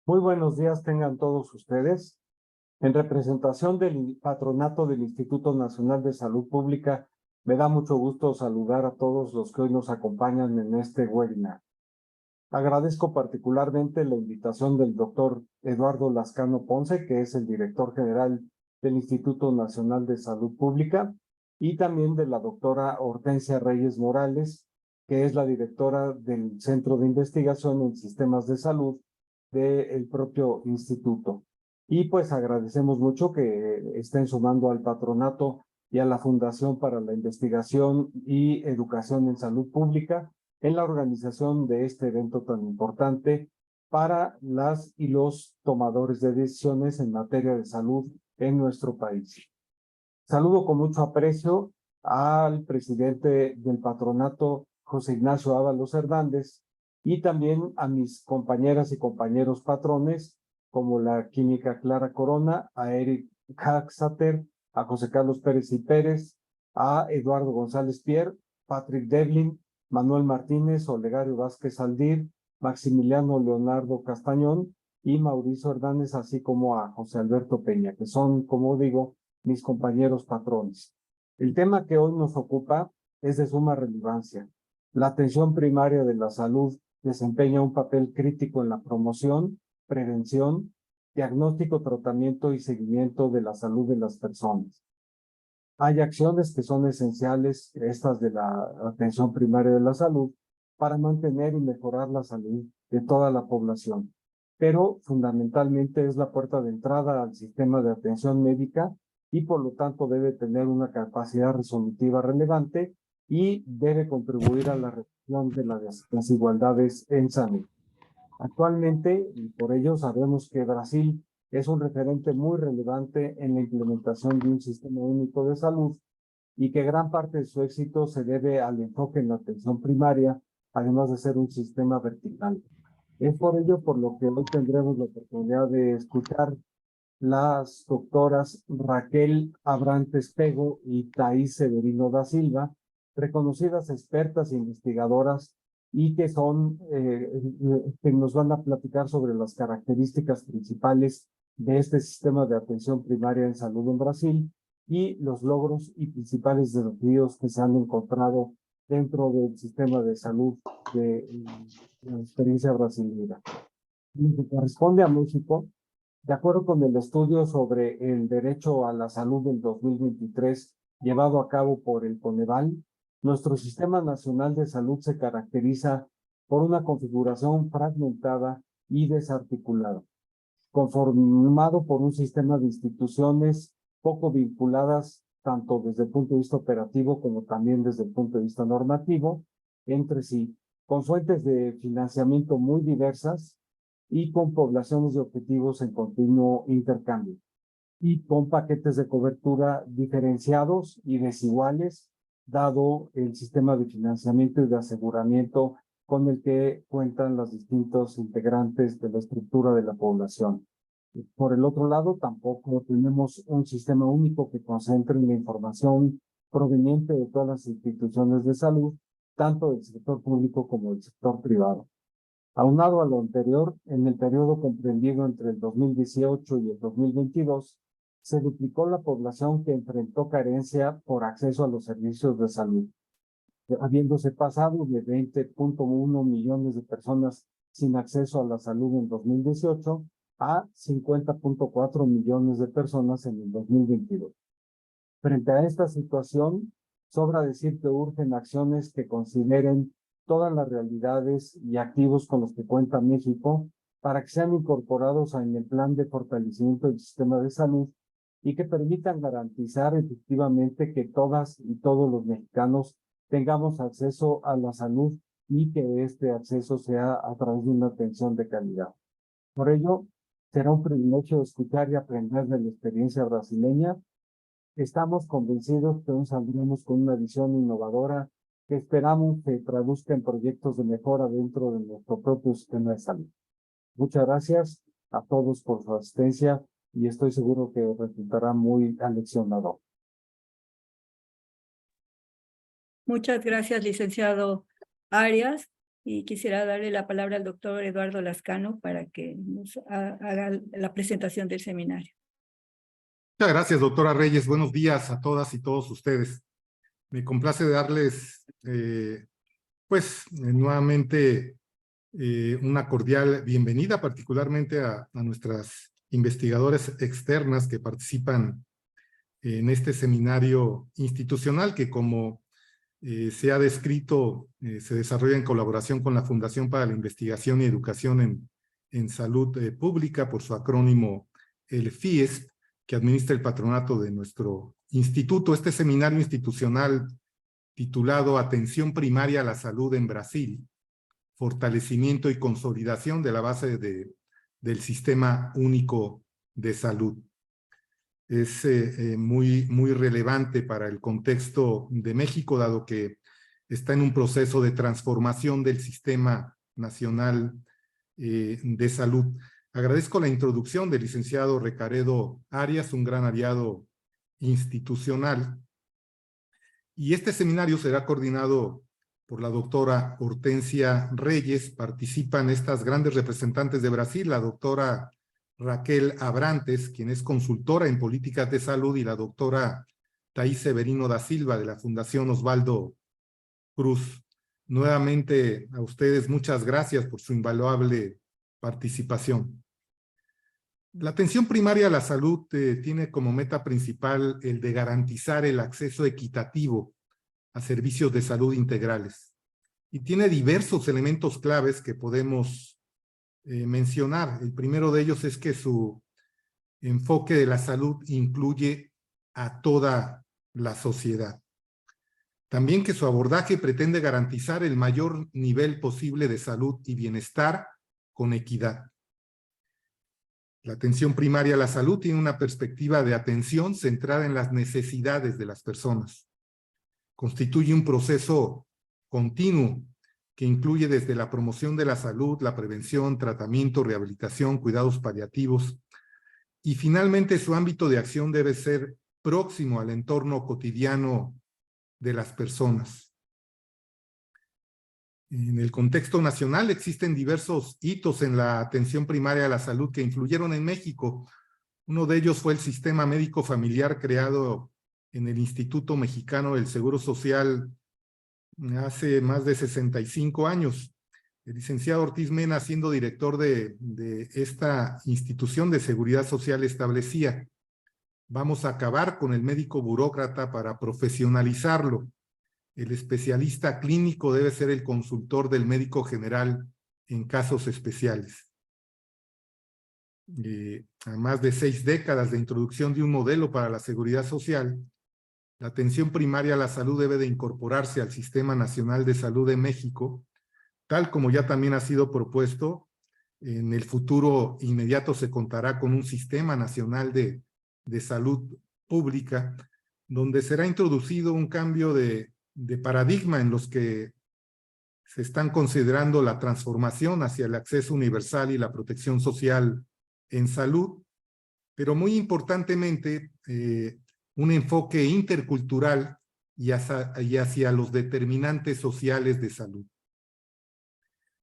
Muy buenos días tengan todos ustedes. En representación del patronato del Instituto Nacional de Salud Pública, me da mucho gusto saludar a todos los que hoy nos acompañan en este webinar. Agradezco particularmente la invitación del doctor Eduardo Lascano Ponce, que es el director general del Instituto Nacional de Salud Pública, y también de la doctora Hortensia Reyes Morales, que es la directora del Centro de Investigación en Sistemas de Salud del propio instituto. Y pues agradecemos mucho que estén sumando al patronato y a la Fundación para la Investigación y Educación en Salud Pública en la organización de este evento tan importante para las y los tomadores de decisiones en materia de salud en nuestro país. Saludo con mucho aprecio al presidente del patronato, José Ignacio Ábalos Hernández, y también a mis compañeras y compañeros patrones, como la química Clara Corona, a Eric Haxater, a José Carlos Pérez y Pérez, a Eduardo González Pierre, Patrick Devlin, Manuel Martínez, Olegario Vázquez Aldir, Maximiliano Leonardo Castañón y Mauricio Hernández, así como a José Alberto Peña, que son, como digo, mis compañeros patrones. El tema que hoy nos ocupa es de suma relevancia. La atención primaria de la salud desempeña un papel crítico en la promoción, prevención, diagnóstico, tratamiento y seguimiento de la salud de las personas. Hay acciones que son esenciales, estas de la atención primaria de la salud, para mantener y mejorar la salud de toda la población. Pero fundamentalmente es la puerta de entrada al sistema de atención médica y por lo tanto debe tener una capacidad resolutiva relevante y debe contribuir a la reducción de las desigualdades en salud. Actualmente, y por ello sabemos que Brasil es un referente muy relevante en la implementación de un sistema único de salud y que gran parte de su éxito se debe al enfoque en la atención primaria, además de ser un sistema vertical. Es por ello por lo que hoy tendremos la oportunidad de escuchar las doctoras Raquel Abrantes Pego y Thais Severino da Silva, reconocidas expertas e investigadoras y que que nos van a platicar sobre las características principales de este sistema de atención primaria en salud en Brasil y los logros y principales desafíos que se han encontrado dentro del sistema de salud de la experiencia brasileña. Lo que corresponde a México, de acuerdo con el estudio sobre el derecho a la salud del 2023 llevado a cabo por el Coneval, nuestro Sistema Nacional de Salud se caracteriza por una configuración fragmentada y desarticulada, conformado por un sistema de instituciones poco vinculadas tanto desde el punto de vista operativo como también desde el punto de vista normativo entre sí, con fuentes de financiamiento muy diversas y con poblaciones de objetivos en continuo intercambio, y con paquetes de cobertura diferenciados y desiguales, dado el sistema de financiamiento y de aseguramiento con el que cuentan los distintos integrantes de la estructura de la población. Por el otro lado, tampoco tenemos un sistema único que concentre la información proveniente de todas las instituciones de salud, tanto del sector público como del sector privado. Aunado a lo anterior, en el periodo comprendido entre el 2018 y el 2022, se duplicó la población que enfrentó carencia por acceso a los servicios de salud, habiéndose pasado de 20.1 millones de personas sin acceso a la salud en 2018 a 50.4 millones de personas en el 2022. Frente a esta situación, sobra decir que urgen acciones que consideren todas las realidades y activos con los que cuenta México para que sean incorporados en el plan de fortalecimiento del sistema de salud y que permitan garantizar efectivamente que todas y todos los mexicanos tengamos acceso a la salud y que este acceso sea a través de una atención de calidad. Por ello, será un privilegio escuchar y aprender de la experiencia brasileña. Estamos convencidos que hoy saldremos con una visión innovadora que esperamos que traduzca en proyectos de mejora dentro de nuestro propio sistema de salud. Muchas gracias a todos por su asistencia y estoy seguro que resultará muy aleccionador. Muchas gracias, licenciado Arias. y quisiera darle la palabra al doctor Eduardo Lascano para que nos haga la presentación del seminario. Muchas gracias, doctora Reyes. Buenos días a todas y todos ustedes. Me complace darles, nuevamente una cordial bienvenida, particularmente a nuestras investigadoras externas que participan en este seminario institucional que, como se ha descrito, se desarrolla en colaboración con la Fundación para la Investigación y Educación en Salud Pública, por su acrónimo el FIESP, que administra el patronato de nuestro instituto. Este seminario institucional titulado Atención Primaria a la Salud en Brasil, fortalecimiento y consolidación de la base del Sistema Único de Salud. Es muy relevante para el contexto de México, dado que está en un proceso de transformación del Sistema Nacional de Salud. Agradezco la introducción del licenciado Recaredo Arias, un gran aliado institucional. Y este seminario será coordinado por la doctora Hortensia Reyes. Participan estas grandes representantes de Brasil, la doctora Raquel Abrantes, quien es consultora en políticas de salud, y la doctora Thais Severino da Silva, de la Fundación Osvaldo Cruz. Nuevamente a ustedes muchas gracias por su invaluable participación. La atención primaria a la salud tiene como meta principal el de garantizar el acceso equitativo a servicios de salud integrales. Y tiene diversos elementos claves que podemos mencionar. El primero de ellos es que su enfoque de la salud incluye a toda la sociedad. También que su abordaje pretende garantizar el mayor nivel posible de salud y bienestar con equidad. La atención primaria a la salud tiene una perspectiva de atención centrada en las necesidades de las personas. Constituye un proceso continuo que incluye desde la promoción de la salud, la prevención, tratamiento, rehabilitación, cuidados paliativos, y finalmente su ámbito de acción debe ser próximo al entorno cotidiano de las personas. En el contexto nacional existen diversos hitos en la atención primaria a la salud que influyeron en México. Uno de ellos fue el sistema médico familiar creado en el Instituto Mexicano del Seguro Social hace más de 65 años. El licenciado Ortiz Mena, siendo director de esta institución de seguridad social, establecía: vamos a acabar con el médico burócrata para profesionalizarlo. El especialista clínico debe ser el consultor del médico general en casos especiales. A más de 6 décadas de introducción de un modelo para la seguridad social, la atención primaria a la salud debe de incorporarse al Sistema Nacional de Salud de México, tal como ya también ha sido propuesto. En el futuro inmediato se contará con un Sistema Nacional de Salud Pública, donde será introducido un cambio de paradigma en los que se están considerando la transformación hacia el acceso universal y la protección social en salud, pero muy importantemente un enfoque intercultural y hacia los determinantes sociales de salud.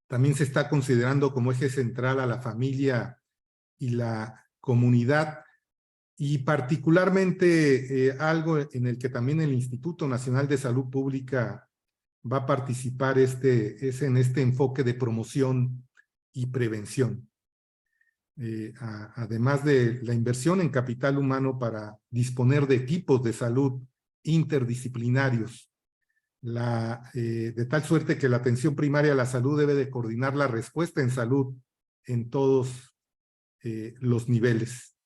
También se está considerando como eje central a la familia y la comunidad, y particularmente algo en el que también el Instituto Nacional de Salud Pública va a participar es en este enfoque de promoción y prevención. Además de la inversión en capital humano para disponer de equipos de salud interdisciplinarios, de tal suerte que la atención primaria a la salud debe de coordinar la respuesta en salud en todos los niveles.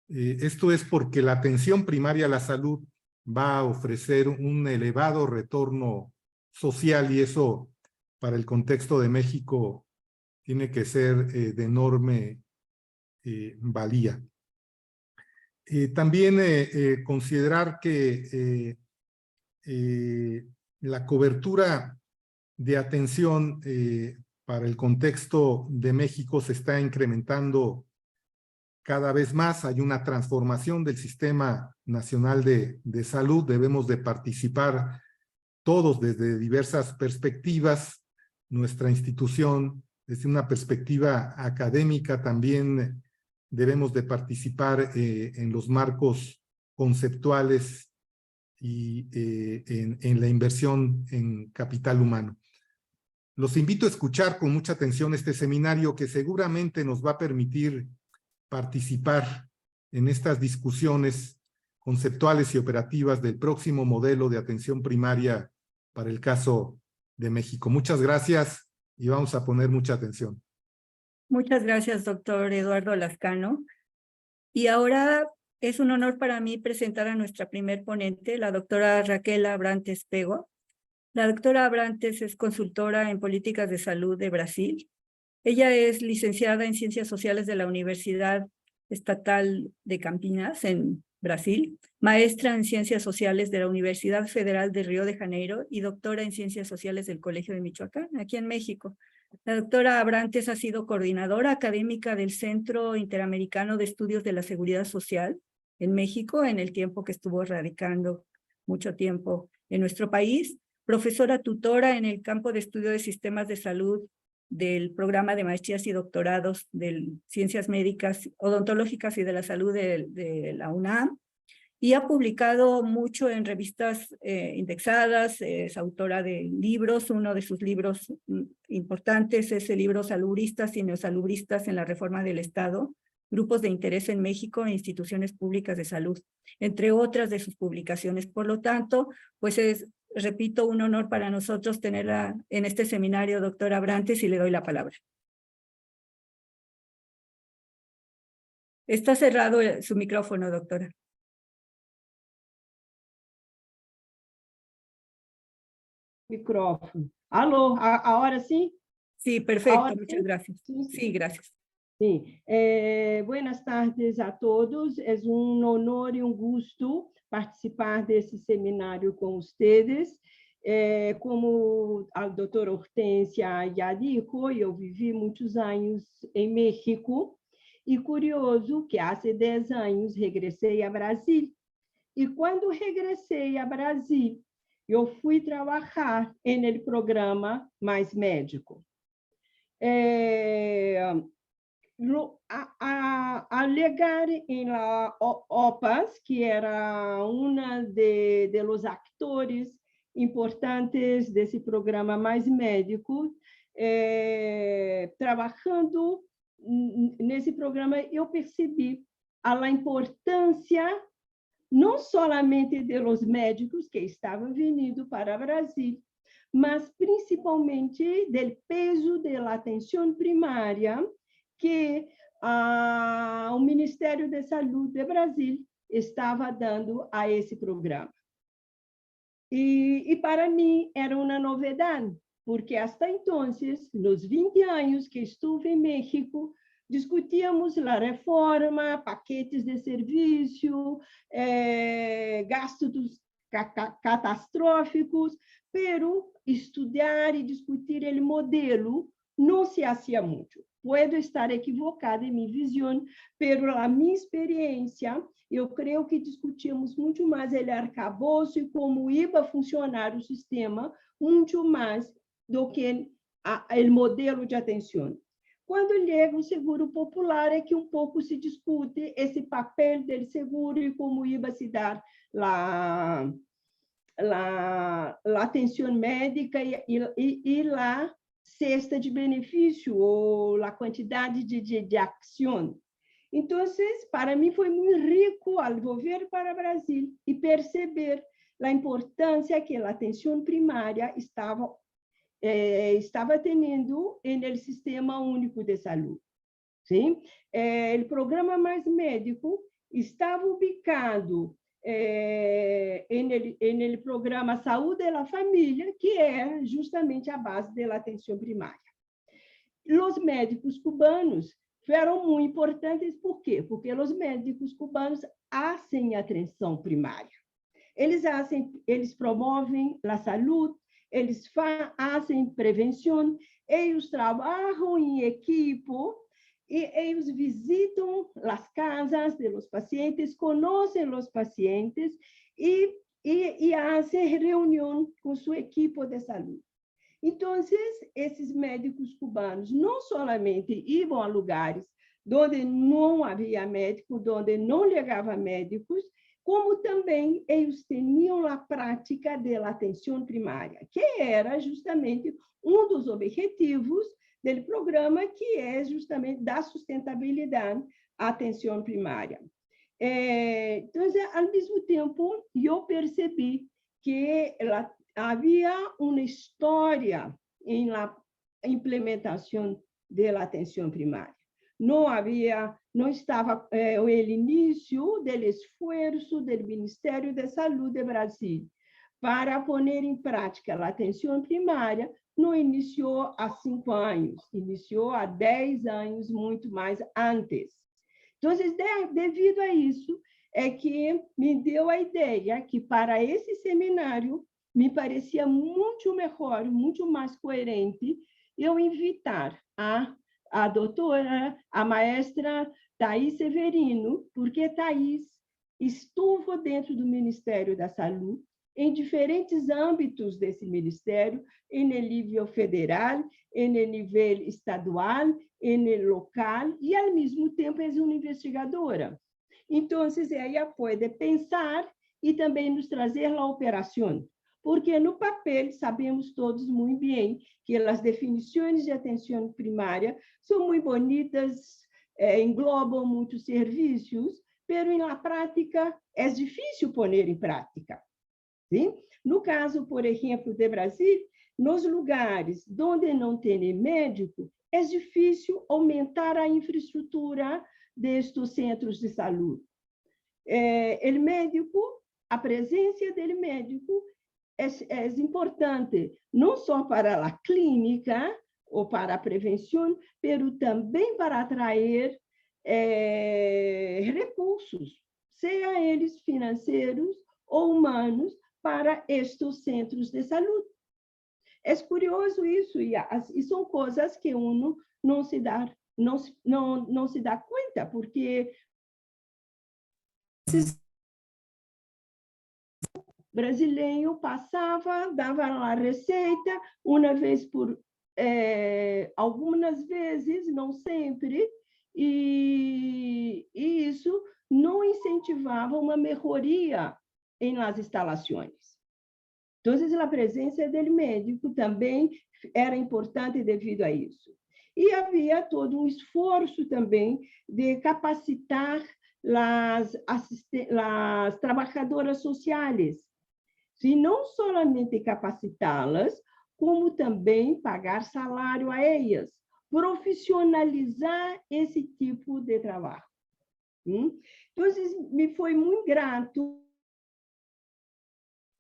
Esto es porque la atención primaria a la salud va a ofrecer un elevado retorno social, y eso para el contexto de México tiene que ser de enorme valía. También considerar que la cobertura de atención para el contexto de México se está incrementando cada vez más. Hay una transformación del Sistema Nacional de Salud. Debemos de participar todos desde diversas perspectivas, nuestra institución, desde una perspectiva académica, también debemos de participar en los marcos conceptuales y en la inversión en capital humano. Los invito a escuchar con mucha atención este seminario que seguramente nos va a permitir participar en estas discusiones conceptuales y operativas del próximo modelo de atención primaria para el caso de México. Muchas gracias y vamos a poner mucha atención. Muchas gracias, doctor Eduardo Lascano. Y ahora es un honor para mí presentar a nuestra primer ponente, la doctora Raquel Abrantes Pego. La doctora Abrantes es consultora en políticas de salud de Brasil. Ella es licenciada en Ciencias Sociales de la Universidad Estatal de Campinas, en Brasil, maestra en Ciencias Sociales de la Universidad Federal de Río de Janeiro y doctora en Ciencias Sociales del Colegio de Michoacán, aquí en México. La doctora Abrantes ha sido coordinadora académica del Centro Interamericano de Estudios de la Seguridad Social en México, en el tiempo que estuvo radicando mucho tiempo en nuestro país, profesora tutora en el campo de estudio de sistemas de salud del programa de maestrías y doctorados de Ciencias Médicas, Odontológicas y de la Salud de la UNAM, y ha publicado mucho en revistas indexadas, es autora de libros. Uno de sus libros importantes es el libro Salubristas y Neosalubristas en la Reforma del Estado, Grupos de Interés en México e Instituciones Públicas de Salud, entre otras de sus publicaciones. Por lo tanto, pues es, repito, un honor para nosotros tenerla en este seminario, doctora Abrantes, y le doy la palabra. Está cerrado su micrófono, doctora. Micrófono. Alô, ahora sí? Sí, perfecto, Ahora muchas sí? gracias. Sí, gracias. Sim. Buenas tardes a todos. É honor e gosto participar desse seminário com vocês. Como a doutora Hortência já disse, eu vivi muitos anos em México e curioso que há 10 anos regressei a Brasil. E quando regressei a Brasil, eu fui trabalhar no programa Mais Médico. Al llegar en la OPAS, que era uno de los actores importantes de ese programa Mais Médico, trabajando en ese programa, yo percibí a importância não somente de los médicos que estavam vindo para Brasil, mas principalmente do peso da atenção primária que o Ministério da Saúde de Brasil estava dando a esse programa. E para mim era uma novidade, porque hasta então, nos 20 anos que estive em México, discutíamos a reforma, paquetes de serviço, gastos catastróficos, pero estudar e discutir o modelo não se fazia muito. Puedo estar equivocada em minha visão, pero a minha experiência, eu creio que discutimos muito mais o arcabouço e como ia funcionar o sistema, muito mais do que o modelo de atenção. Quando chega o seguro popular, é que pouco se discute esse papel do seguro e como ia se dar a atenção médica e a cesta de benefício ou a quantidade de ação. Então, para mim foi muito rico ao voltar para o Brasil e perceber a importância que a atenção primária estava tendo no Sistema Único de Saúde. Sim? O programa Mais Médico estava ubicado no programa Saúde da Família, que é justamente a base da atenção primária. Os médicos cubanos foram muito importantes, por quê? Porque os médicos cubanos fazem atenção primária. Eles promovem a saúde, eles fazem prevenção, eles trabalham em equipe, e eles visitam as casas dos pacientes, conhecem os pacientes e fazem reunião com sua equipe de saúde. Então, esses médicos cubanos não somente iam a lugares onde não havia médico, onde não chegava médicos, como também eles tinham a prática da atenção primária, que era justamente um dos objetivos do programa, que é justamente da sustentabilidade à atenção primária. Então, ao mesmo tempo, eu percebi que havia uma história na implementação da atenção primária. Não estava o início do esforço do Ministério da Saúde do Brasil para pôr em prática a atenção primária. Não iniciou há 5 anos, iniciou há 10 anos, muito mais antes. Então, devido a isso, é que me deu a ideia que para esse seminário me parecia muito melhor, muito mais coerente eu invitar a doutora, a maestra Thais Severino, porque Thais estuvo dentro do Ministério da Saúde, em diferentes âmbitos desse ministério, em nível federal, em nível estadual, em local, e, ao mesmo tempo, é uma investigadora. Então, ela pode pensar e também nos trazer a operação, porque no papel sabemos todos muito bem que as definições de atenção primária são muito bonitas, englobam muitos serviços, mas na prática é difícil pôr em prática. Sim? No caso, por exemplo, do Brasil, nos lugares onde não tem médico, é difícil aumentar a infraestrutura destes centros de saúde. O médico, a presença do médico é importante, não só para a clínica ou para a prevenção, mas também para atrair recursos, seja eles financeiros ou humanos, para estes centros de saúde. É curioso isso, e são coisas que uno não se dá conta, porque brasileiro passava, dava a receita, uma vez por algumas vezes, não sempre, e isso não incentivava uma melhoria nas instalações. Então, a presença do médico também era importante devido a isso. E havia todo um esforço também de capacitar as trabalhadoras sociais, e não somente capacitá-las, como também pagar salário a elas, profissionalizar esse tipo de trabalho. Então, me foi muito grato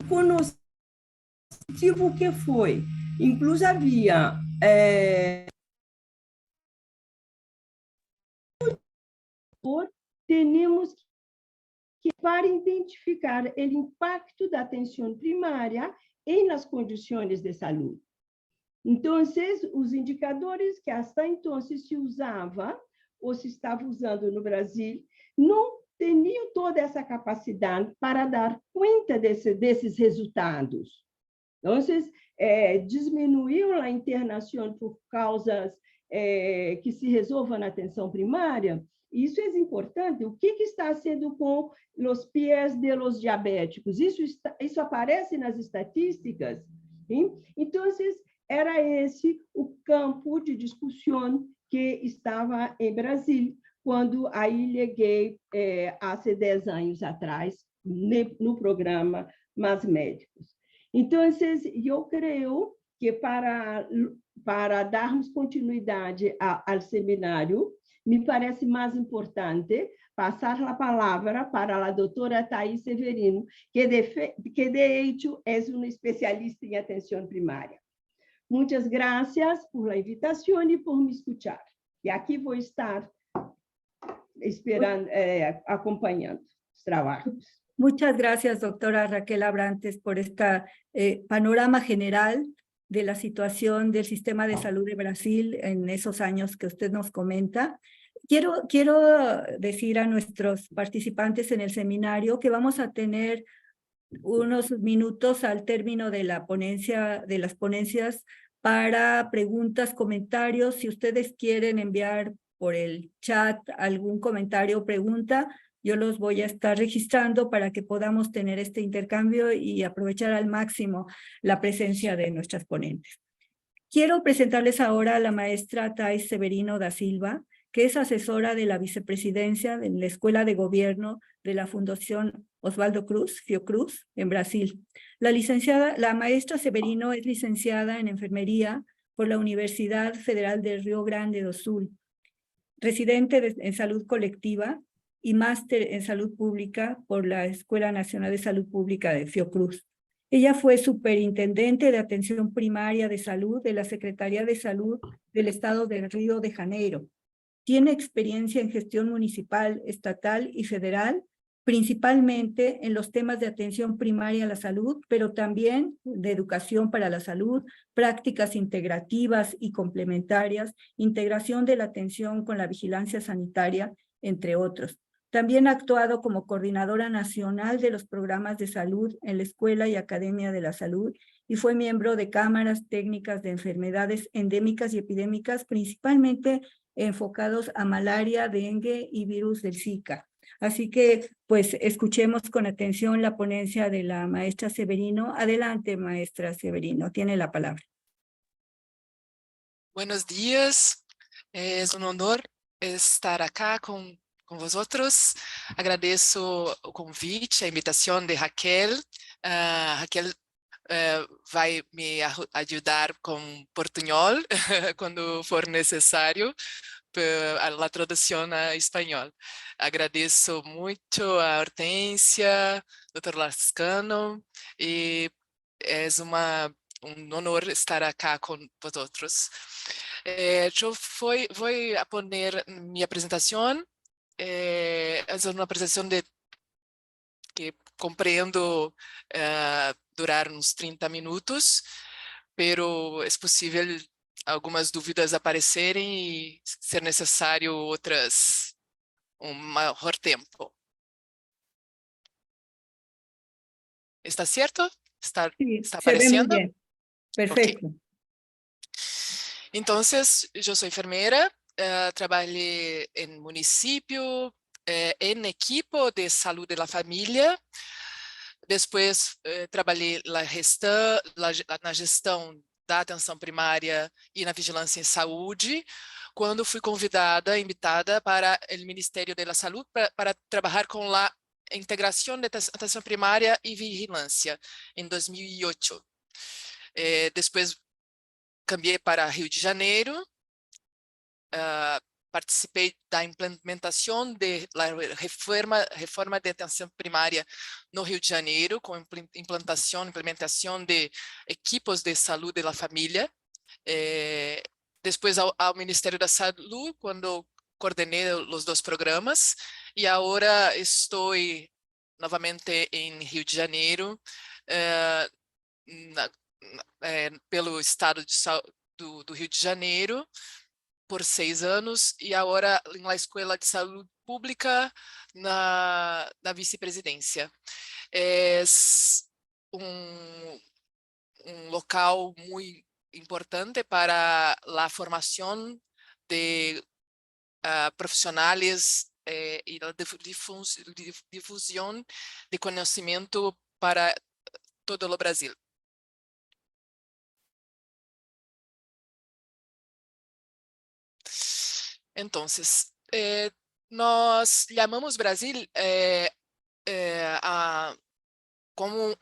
conhecer o que foi. Inclusive, havia temos que, para identificar o impacto da atenção primária nas condições de saúde. Então, os indicadores que até então se usava ou se estava usando no Brasil não tinham toda essa capacidade para dar conta desses resultados. Então, diminuiu a internação por causas que se resolvam na atenção primária. Isso é importante. O que está sendo com os pés dos diabéticos? Isso aparece nas estatísticas. Sim? Então, era esse o campo de discussão que estava em Brasília, quando aí cheguei há 10 anos atrás, no programa Mais Médicos. Então, eu creio que para darmos continuidade ao seminário, me parece mais importante passar a palavra para a doutora Thais Severino, que de hecho é uma especialista em atenção primária. Muitas graças por a invitação e por me escutar. E aqui vou estar esperando, acompanhando os trabalhos. Muchas gracias, doctora Raquel Abrantes, por este panorama general de la situación del sistema de salud de Brasil en esos años que usted nos comenta. Quiero decir a nuestros participantes en el seminario que vamos a tener unos minutos al término de la ponencia, de las ponencias, para preguntas, comentarios. Si ustedes quieren enviar por el chat algún comentario o pregunta, yo los voy a estar registrando para que podamos tener este intercambio y aprovechar al máximo la presencia de nuestras ponentes. Quiero presentarles ahora a la maestra Thais Severino da Silva, que es asesora de la vicepresidencia de la Escuela de Gobierno de la Fundación Oswaldo Cruz, Fiocruz, en Brasil. La maestra Severino es licenciada en enfermería por la Universidad Federal de Río Grande do Sul, residente en salud colectiva y máster en salud pública por la Escuela Nacional de Salud Pública de Fiocruz. Ella fue superintendente de atención primaria de salud de la Secretaría de Salud del Estado de Río de Janeiro. Tiene experiencia en gestión municipal, estatal y federal, principalmente en los temas de atención primaria a la salud, pero también de educación para la salud, prácticas integrativas y complementarias, integración de la atención con la vigilancia sanitaria, entre otros. También ha actuado como coordinadora nacional de los programas de salud en la Escuela y Academia de la Salud y fue miembro de cámaras técnicas de enfermedades endémicas y epidémicas, principalmente enfocados a malaria, dengue y virus del Zika. Así que, pues, escuchemos con atención la ponencia de la maestra Severino. Adelante, maestra Severino, tiene la palabra. Buenos días, es un honor estar acá con vosotros. Agradeço o convite, a invitação de Raquel. Raquel vai me ajudar com portunhol quando for necessário a tradução a espanhol. Agradeço muito a Hortência, Dr. Lascano, e é um honor estar acá com vosotros. Eu vou poner minha apresentação. É uma apresentação que compreendo durar uns 30 minutos, pero é possível algumas dúvidas aparecerem e ser necessário outras maior tempo. ¿Está certo? ¿Está aparecendo? Perfecto. Okay. Entonces, yo soy enfermera, trabajé en municipio, en equipo de salud de la familia. Después trabalhei na gestão da atenção primária e na vigilância em saúde, quando fui invitada para o Ministério da Saúde para trabalhar com a integração de atenção primária e vigilância em 2008. Depois cambiei para Rio de Janeiro, participei da implementação da reforma de atenção primária no Rio de Janeiro, com implementação de equipos de saúde da família. Depois ao Ministério da Saúde, quando coordenei os dois programas, e agora estou novamente em Rio de Janeiro, pelo estado do Rio de Janeiro, por 6 anos, e agora na Escola de Saúde Pública, na vice-presidência. É um local muito importante para a formação de profissionais e a difusão de conhecimento para todo o Brasil. Então, nós chamamos Brasil como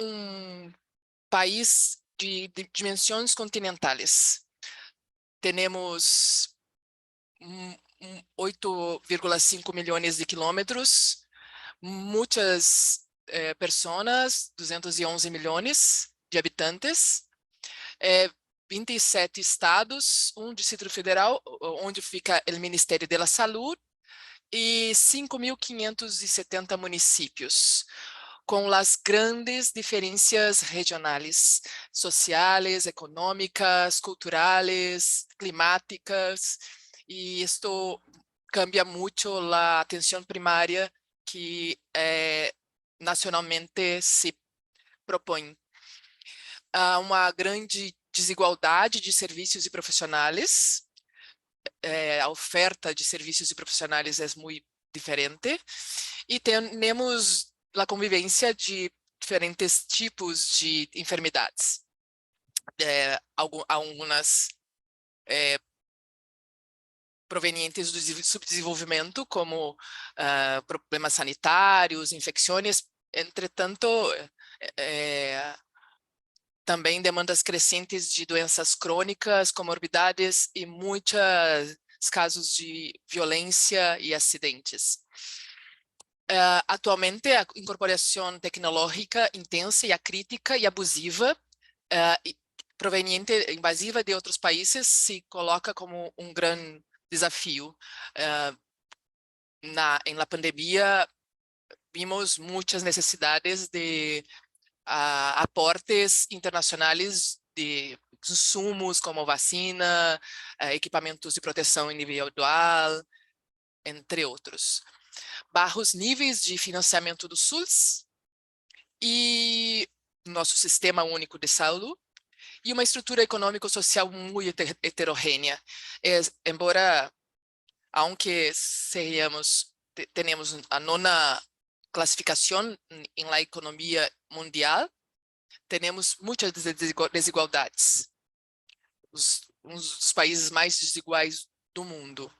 país de dimensões continentais. Temos 8,5 milhões de quilômetros, muitas pessoas, 211 milhões de habitantes, 27 estados, um Distrito Federal, onde fica o Ministério da Saúde, e 5.570 municípios, com as grandes diferenças regionais, sociais, econômicas, culturais, climáticas, e isto cambia muito a atenção primária que nacionalmente se propõe. Há uma grande desigualdade de serviços e profissionais. A oferta de serviços e profissionais é muito diferente. E temos a convivência de diferentes tipos de enfermidades. Algumas provenientes do subdesenvolvimento, como problemas sanitários, infecções. Entretanto, também demandas crescentes de doenças crônicas, comorbidades e muitos casos de violência e acidentes. Atualmente, a incorporação tecnológica intensa e a crítica e abusiva proveniente, invasiva de outros países, se coloca como um grande desafio. Em la pandemia, vimos muitas necessidades de aportes internacionais de insumos como vacina, equipamentos de proteção individual, entre outros. Baixos níveis de financiamento do SUS e nosso Sistema Único de Saúde, e uma estrutura econômico-social muito heterogênea. Embora, aunque tenhamos a nona classificação em la economia mundial, temos muitas desigualdades. Um dos países mais desiguais do mundo.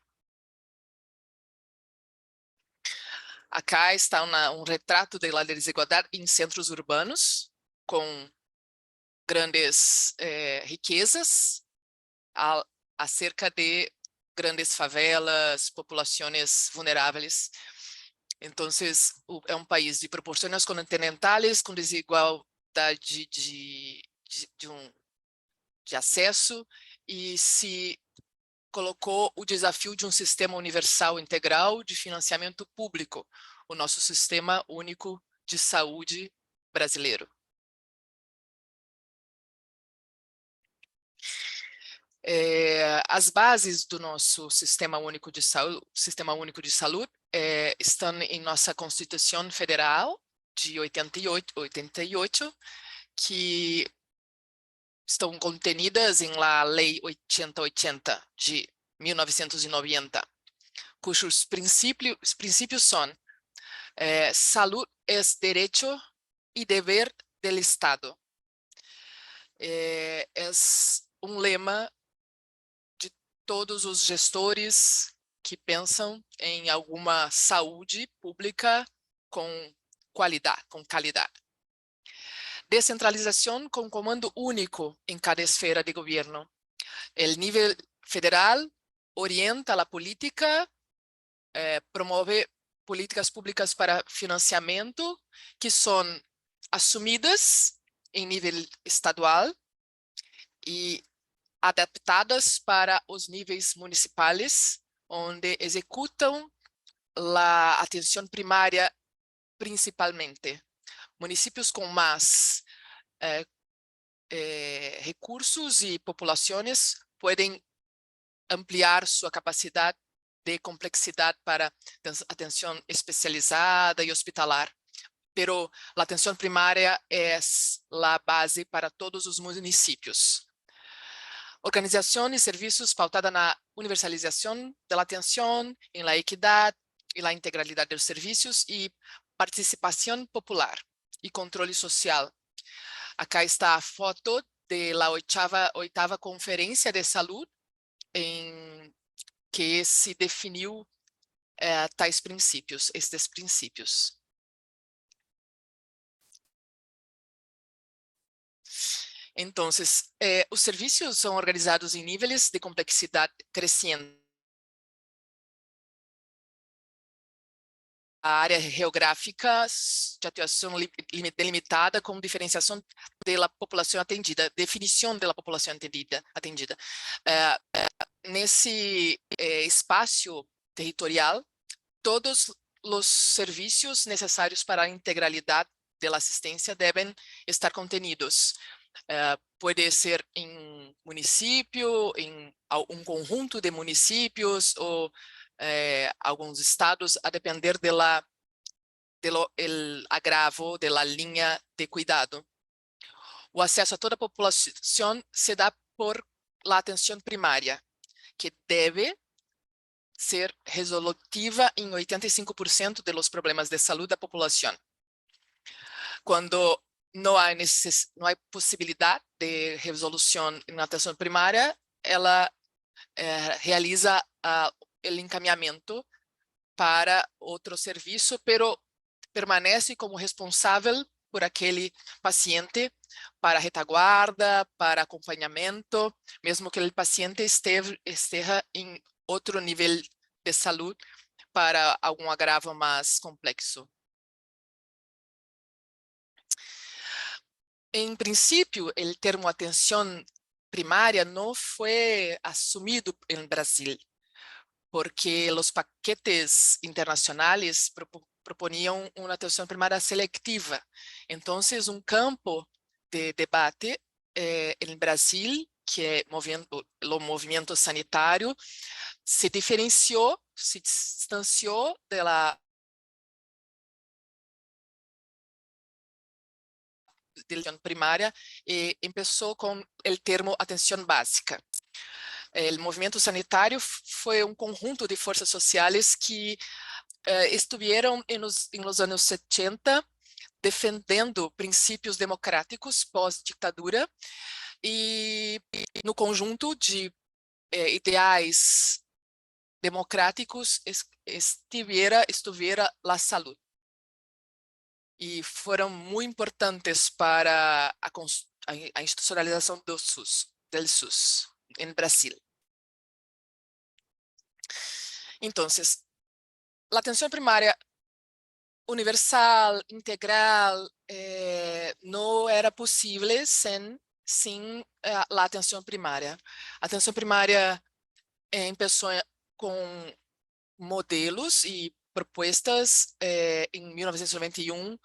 Acá está um retrato da desigualdade em centros urbanos, com grandes riquezas, acerca de grandes favelas, populações vulneráveis. Então, é um país de proporções continentais, com desigualdade de acesso, e se colocou o desafio de um sistema universal integral de financiamento público, o nosso Sistema Único de Saúde brasileiro. As bases do nosso Sistema Único de Saúde, estão em nossa Constituição Federal de 88, que estão contenidas em la Lei 8080 de 1990, cujos princípios são: saúde é direito e dever del Estado. É um lema de todos os gestores que pensam em alguma saúde pública com qualidade. Descentralização com comando único em cada esfera de governo. O nível federal orienta a política, promove políticas públicas para financiamento que são assumidas em nível estadual e adaptadas para os níveis municipais, onde executam a atenção primária principalmente. Municípios com mais recursos e populações podem ampliar sua capacidade de complexidade para atenção especializada e hospitalar. Pero a atenção primária é a base para todos os municípios. Organização e serviços pautada na universalização da atenção, em la equidade e la integralidade dos serviços e participação popular e controle social. Acá está a foto da oitava Conferência de Saúde, em que se definiu estes princípios. Então, os serviços são organizados em níveis de complexidade crescente. A área geográfica de atuação delimitada com diferenciação da população atendida, definição da população atendida. Nesse espaço territorial, todos os serviços necessários para a integralidade da assistência devem estar contenidos. Pode ser em município, em um conjunto de municípios ou alguns estados, a depender do agravo da linha de cuidado. O acesso a toda a população se dá por la atenção primária, que deve ser resolutiva em 85% de los problemas de saúde da população. Quando não há possibilidade de resolução na atenção primária, ela realiza o encaminhamento para outro serviço, pero permanece como responsável por aquele paciente para retaguarda, para acompanhamento, mesmo que o paciente esteja em outro nível de saúde para algum agravo mais complexo. Em princípio, o termo atenção primária não foi assumido no Brasil, porque os paquetes internacionais proponiam uma atenção primária seletiva. Então, campo de debate no Brasil, que é o movimento sanitário, se diferenciou, se distanciou da atenção primária e começou com o termo atenção básica. O movimento sanitário foi conjunto de forças sociais que estiveram nos anos 70 defendendo princípios democráticos pós-ditadura e no conjunto de ideais democráticos estivera a saúde. E foram muito importantes para a institucionalização do SUS em Brasil. Então, a atenção primária universal, integral, não era possível sem a atenção primária. A atenção primária começou com modelos e propostas em 1991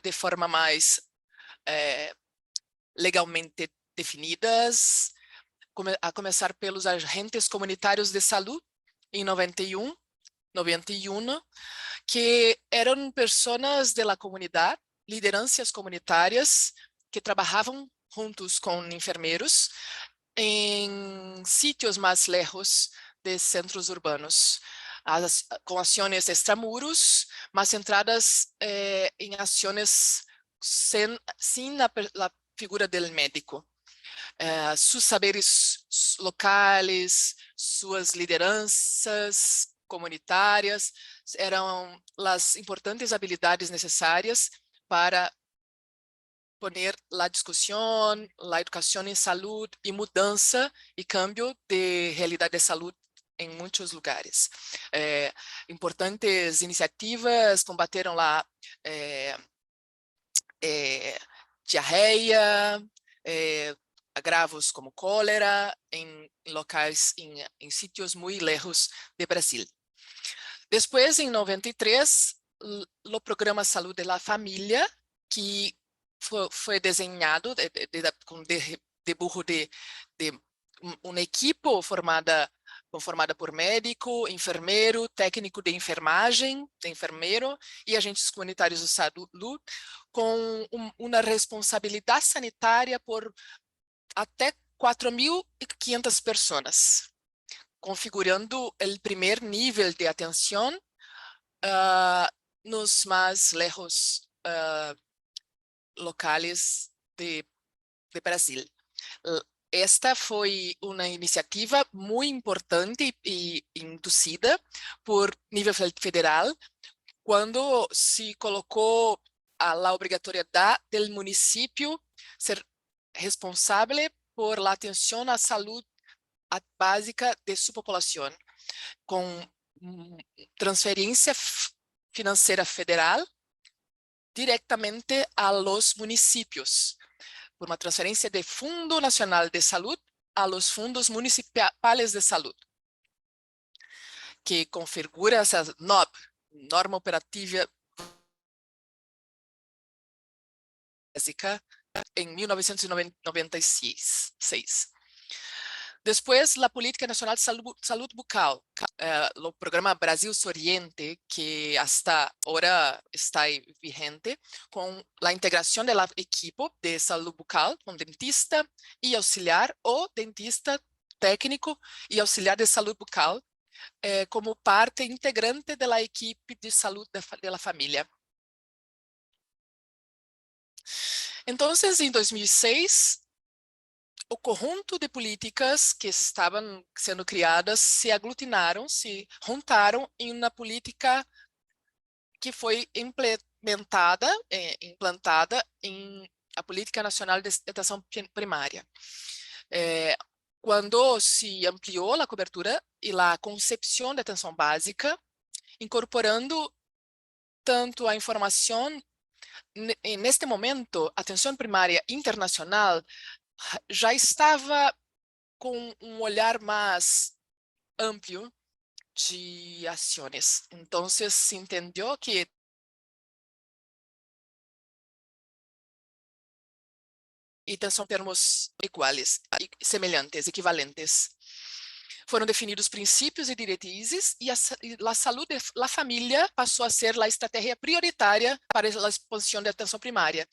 de forma mais legalmente definidas, a começar pelos agentes comunitários de saúde em 91, que eram pessoas da comunidade, lideranças comunitárias que trabalhavam juntos com enfermeiros em sítios mais lejos de centros urbanos, com ações extramuros, mas centradas em ações sem a figura do médico. Seus saberes locais, suas lideranças comunitárias eram as importantes habilidades necessárias para poner a discussão, a educação em saúde e mudança e cambio de realidade de saúde em muitos lugares. Importantes iniciativas combateram lá diarreia, agravos como cólera em locais, em sítios muito lejos de Brasil. Depois, em 93, o Programa Saúde da Família, que foi desenhado com dibujo de uma equipe conformada por médico, enfermeiro, técnico de enfermagem, enfermeiro e agentes comunitários de saúde, com uma responsabilidade sanitária por até 4.500 pessoas, configurando o primeiro nível de atenção nos mais lejos locais de Brasil. Esta foi uma iniciativa muito importante e induzida por nível federal, quando se colocou a obrigatoriedade do município ser responsável por la atenção à saúde básica de sua população, com transferência financeira federal diretamente a los municípios, por uma transferência de Fundo Nacional de Saúde a los fundos municipais de saúde, que configura essa NOB, Norma Operativa Básica, em 1996. Después, la Política Nacional de Salud Bucal, o Programa Brasil Oriente, que hasta ahora está vigente, con la integración del equipo de salud bucal, con dentista y auxiliar o dentista técnico y auxiliar de salud bucal, como parte integrante de la equipe de salud de la familia. Entonces, en 2006, o conjunto de políticas que estavam sendo criadas se aglutinaram, se juntaram em uma política que foi implantada em a Política Nacional de Atenção Primária. Quando se ampliou a cobertura e a concepção da atenção básica, incorporando tanto a informação, neste momento, a atenção primária internacional já estava com um olhar mais amplo de ações. Então, se entendeu que são termos iguais, semelhantes, equivalentes. Foram definidos princípios e diretrizes e a saúde da família passou a ser a estratégia prioritária para a expansão da atenção primária.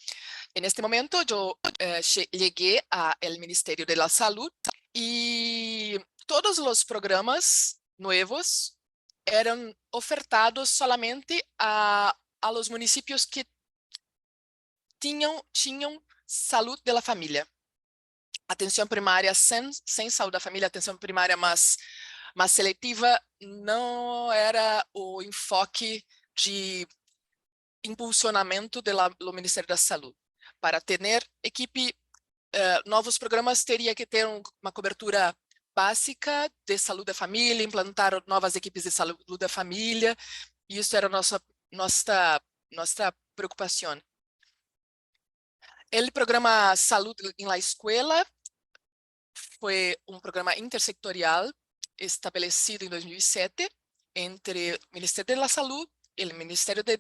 Neste momento, eu cheguei ao Ministério da Saúde e todos os programas novos eram ofertados somente a los municípios que tinham saúde da família. Atenção primária sem saúde da família, atenção primária mais seletiva, não era o enfoque de impulsionamento do Ministério da Saúde. Para ter equipe, novos programas teria que ter uma cobertura básica de saúde da família, implantar novas equipes de saúde da família, e isso era nossa preocupação. O programa Saúde em la Escuela foi um programa intersectorial estabelecido em 2007 entre o Ministério da Saúde e o Ministério da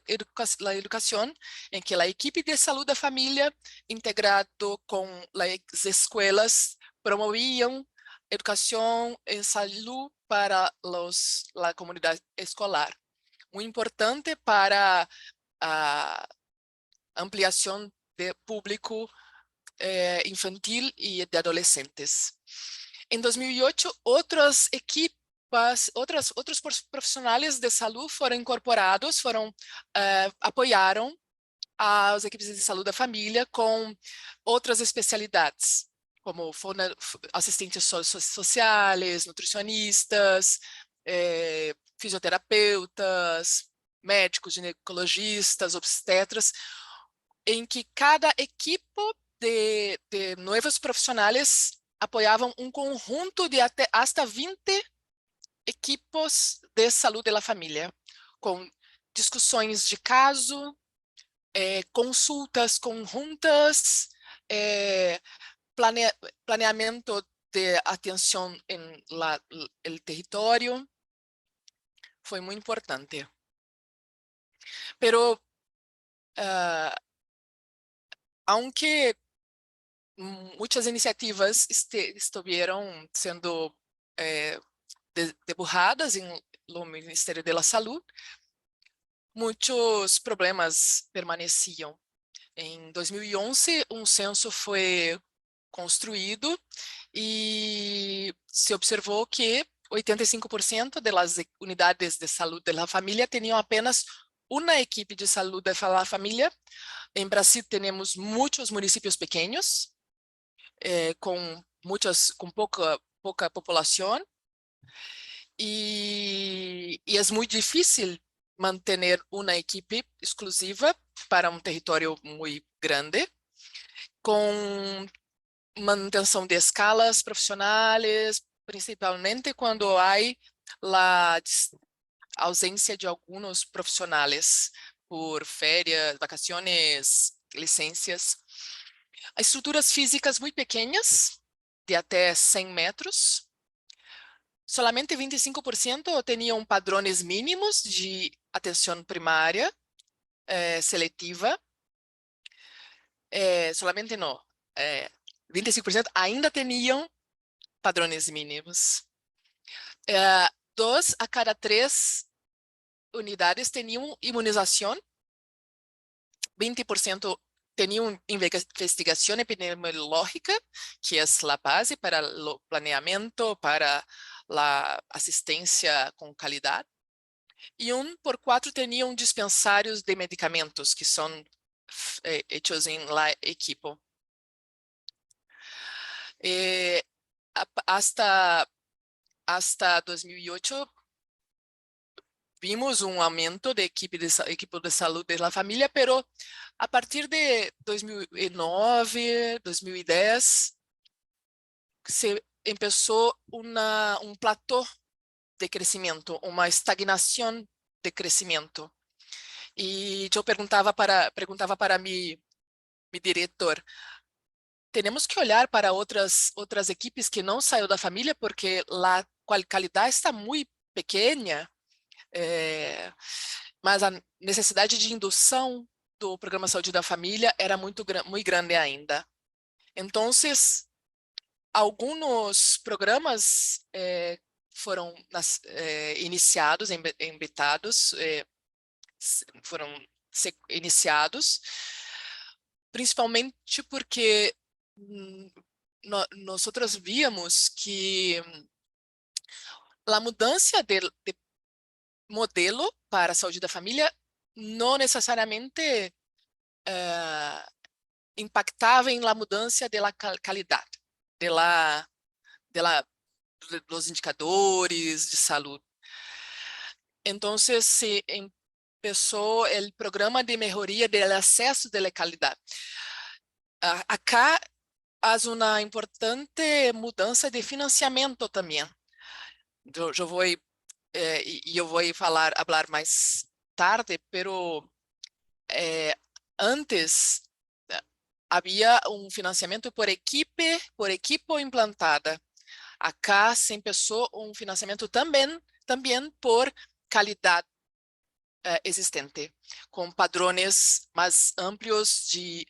Educação, em que a equipe de saúde da família, integrado com as escolas, promoviam educação em saúde para a comunidade escolar. Muito importante para a ampliação de público infantil e de adolescentes. Em 2008, outras equipes, outros profissionais de saúde foram incorporados, apoiaram as equipes de saúde da família com outras especialidades, como assistentes sociais, nutricionistas, fisioterapeutas, médicos, ginecologistas, obstetras, em que cada equipe de novos profissionais apoiavam um conjunto de até 20 equipes de saúde da família, com discussões de caso, consultas conjuntas, planeamento de atenção no território. Foi muito importante. Pero aunque muitas iniciativas estiveram sendo deburradas no Ministério da Saúde, muitos problemas permaneciam. Em 2011, um censo foi construído e se observou que 85% das unidades de saúde da família tinham apenas uma equipe de saúde da família. Em Brasil, temos muitos municípios pequenos, com pouca população, e é muito difícil manter uma equipe exclusiva para um território muito grande, com manutenção de escalas profissionais, principalmente quando há a ausência de alguns profissionais por férias, vacações, licenças. Estruturas físicas muito pequenas, de até 100 metros. Solamente 25% tinham padrões mínimos de atenção primária seletiva. Solamente não. 25% ainda tinham padrões mínimos. 2 a cada 3 unidades tinham imunização, 20% tinham investigação epidemiológica, que é a base para o planeamento, para a assistência com qualidade, e 1 por 4 tinham dispensários de medicamentos, que são hechos em la equipo. Hasta 2008, vimos um aumento de equipe de saúde da família, pero a partir de 2009, 2010, se começou platô de crescimento, uma estagnação de crescimento. E eu perguntava para meu diretor, temos que olhar para outras equipes que não saíram da família, porque a qualidade está muito pequena, mas a necessidade de indução do Programa Saúde da Família era muito grande ainda. Então, alguns programas foram iniciados, foram iniciados, principalmente porque nós víamos que a mudança de modelo para a saúde da família não necessariamente impactava em la mudança da qualidade dos indicadores de saúde. Então, se começou o programa de melhoria do acesso da qualidade. Acá há uma importante mudança de financiamento também. Eu vou falar mais tarde, pero antes havia um financiamento por equipe implantada. Acá se começou um financiamento também por qualidade existente, com padrões mais amplos de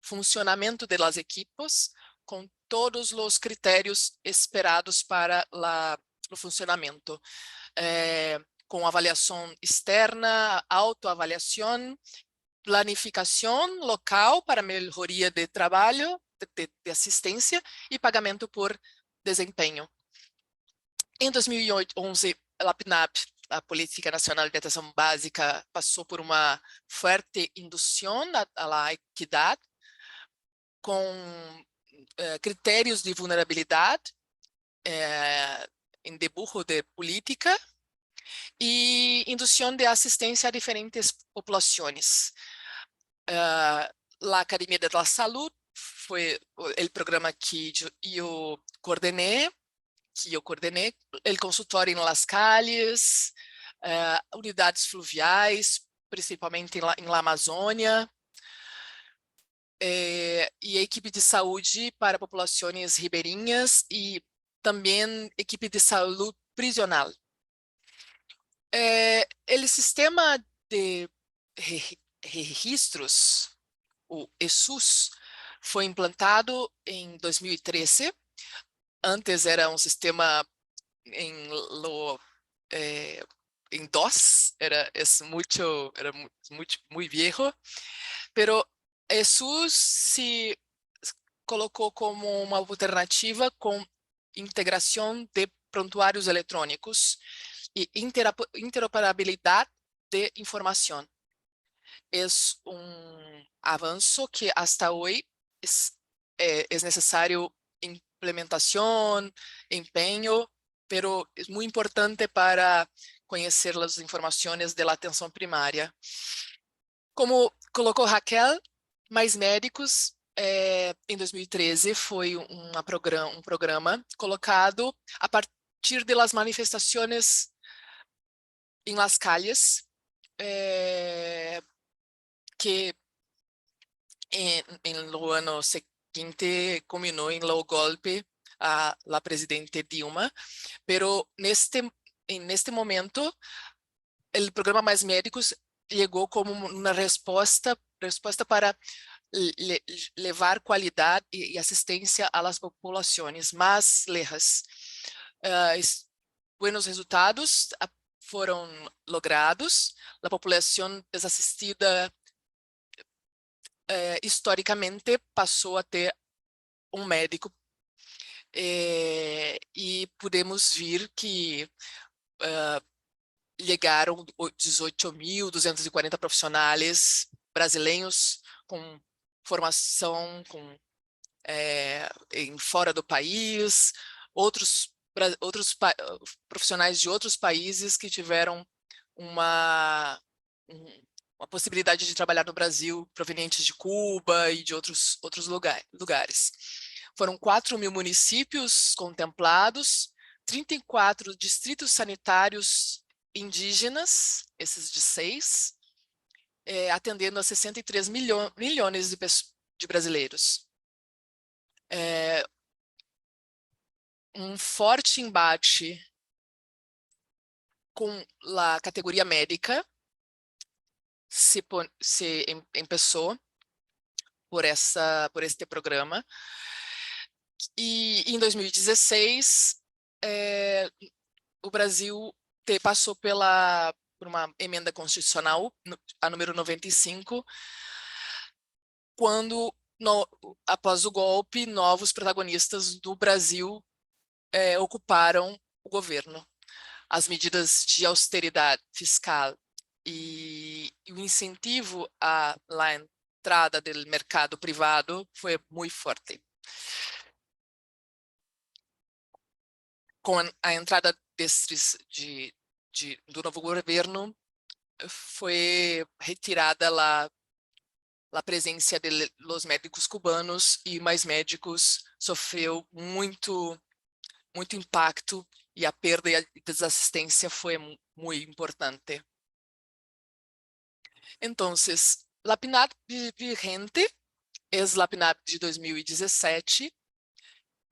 funcionamento das equipes, com todos os critérios esperados para o funcionamento, com avaliação externa, autoavaliação, planificação local para melhoria de trabalho, de assistência e pagamento por desempenho. Em 2011, a PNAB, a Política Nacional de Atenção Básica, passou por uma forte indução à equidade, com critérios de vulnerabilidade, em deburro de política, e indução de assistência a diferentes populações. A Academia da Saúde foi o programa que eu coordenei, o consultório em Las Calles, unidades fluviais, principalmente em la Amazônia, e a equipe de saúde para populações ribeirinhas e também equipe de saúde prisional. O sistema de registros, o ESUS, foi implantado em 2013. Antes era um sistema em DOS, era muito viejo, pero ESUS se colocou como uma alternativa com integração de prontuários eletrônicos e interoperabilidade de informação. É avanço que hasta hoje é necessário implementação, empenho, pero é muito importante para conhecer as informações da atenção primária. Como colocou Raquel, Mais Médicos, em 2013, foi um programa colocado a partir das manifestações em Las Calles, que no ano seguinte culminou em lo golpe a la presidente Dilma, pero neste momento o programa Mais Médicos chegou como uma resposta para levar qualidade e assistência às populações mais lejas. Buenos resultados foram logrados. A população desassistida historicamente passou a ter um médico, e podemos ver que chegaram 18.240 profissionais brasileiros com formação em fora do país, outros profissionais de outros países que tiveram uma possibilidade de trabalhar no Brasil, provenientes de Cuba e de outros lugares. Foram 4.000 municípios contemplados, 34 distritos sanitários indígenas, esses de 6, atendendo a 63 milhões de brasileiros. Um forte embate com a categoria médica se começou por este programa. E em 2016, o Brasil passou por uma emenda constitucional, a número 95, quando, após o golpe, novos protagonistas do Brasil ocuparam o governo. As medidas de austeridade fiscal e o incentivo à entrada do mercado privado foi muito forte. Com a entrada do novo governo, foi retirada a presença dos médicos cubanos e mais médicos sofreu muito impacto e a perda e a desassistência foi muito importante. Então, a PNAD vigente é a PNAD de 2017,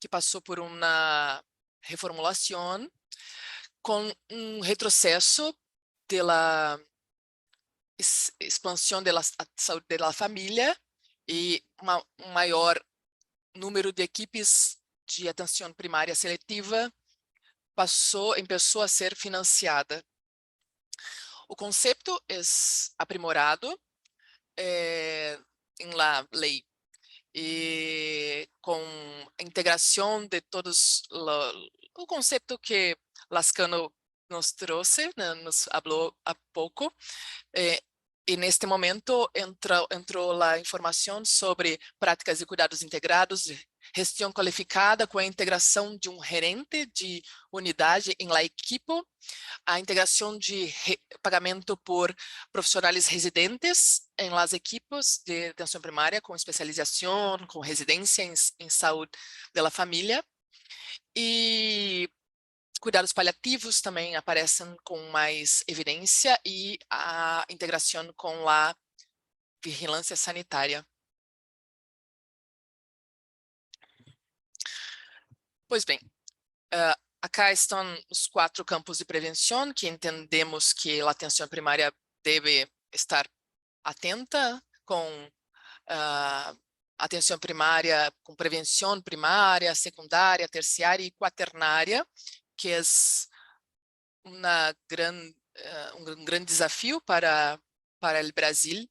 que passou por uma reformulação com um retrocesso da expansão da saúde da família e um maior número de equipes de atenção primária seletiva começou a ser financiada. O conceito é aprimorado em la lei, e com a integração de todos o conceito que Lascano nos trouxe, nos falou há pouco, e neste momento entrou a informação sobre práticas de cuidados integrados, gestão qualificada com a integração de um gerente de unidade em la equipo, a integração de pagamento por profissionais residentes em las equipos de atenção primária com especialização, com residência em saúde da família, e cuidados paliativos também aparecem com mais evidência, e a integração com a vigilância sanitária. Pois bem, acá estão os 4 campos de prevenção que entendemos que a atenção primária deve estar atenta com atenção primária, com prevenção primária, secundária, terciária e quaternária, que é um grande desafio para o Brasil,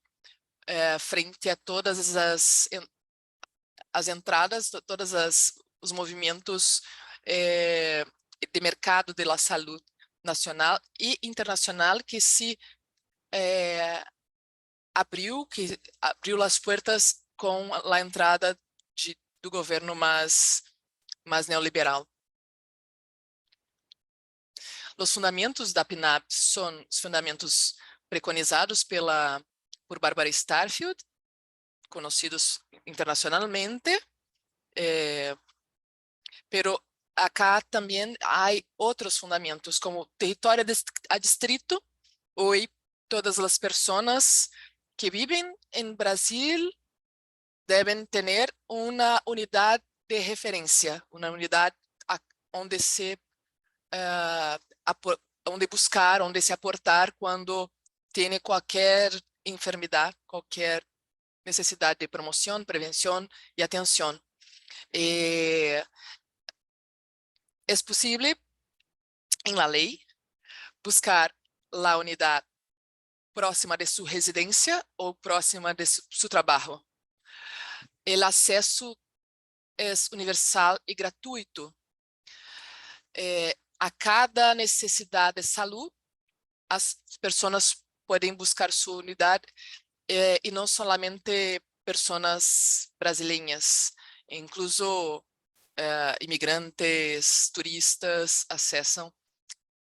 frente a todas as entradas, todos os movimentos de mercado da saúde nacional e internacional que abriu as portas com a entrada do governo mais neoliberal. Os fundamentos da PNAD são os fundamentos preconizados por Barbara Starfield, conhecidos internacionalmente, pero acá também há outros fundamentos, como território a distrito. Hoje, todas as pessoas que vivem em Brasil devem ter uma unidade de referência, uma unidade onde buscar, onde se aportar quando tem qualquer enfermidade, qualquer necessidade de promoção, prevenção e atenção. É possível, em la lei, buscar a unidade próxima de sua residência ou próxima de seu trabalho. O acesso é universal e gratuito. A cada necessidade de saúde, as pessoas podem buscar sua unidade, e não somente pessoas brasileiras, incluso imigrantes, turistas acessam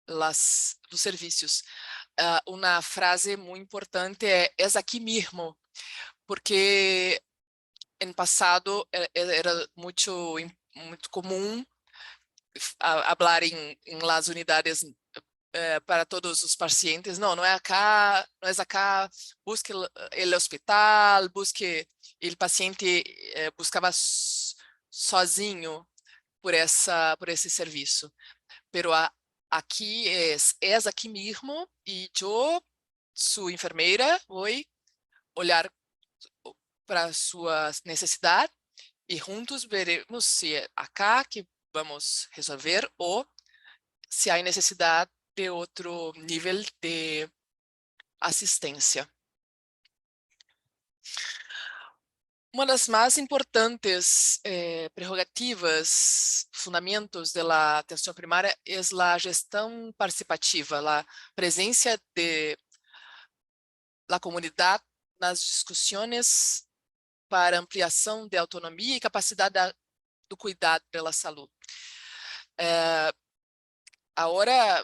os serviços. Uma frase muito importante é aqui mesmo, porque no passado era muito comum falar em las unidades para todos os pacientes. Não é acá, busque o hospital, busque o paciente buscava sozinho por esse serviço. Pero aqui é aqui mesmo e eu, sua enfermeira, vou olhar para sua necessidade e juntos veremos se é acá que vamos resolver ou se há necessidade de outro nível de assistência. Uma das mais importantes prerrogativas, fundamentos da atenção primária é a gestão participativa, a presença da comunidade nas discussões para ampliação de autonomia e capacidade do cuidado da saúde. Agora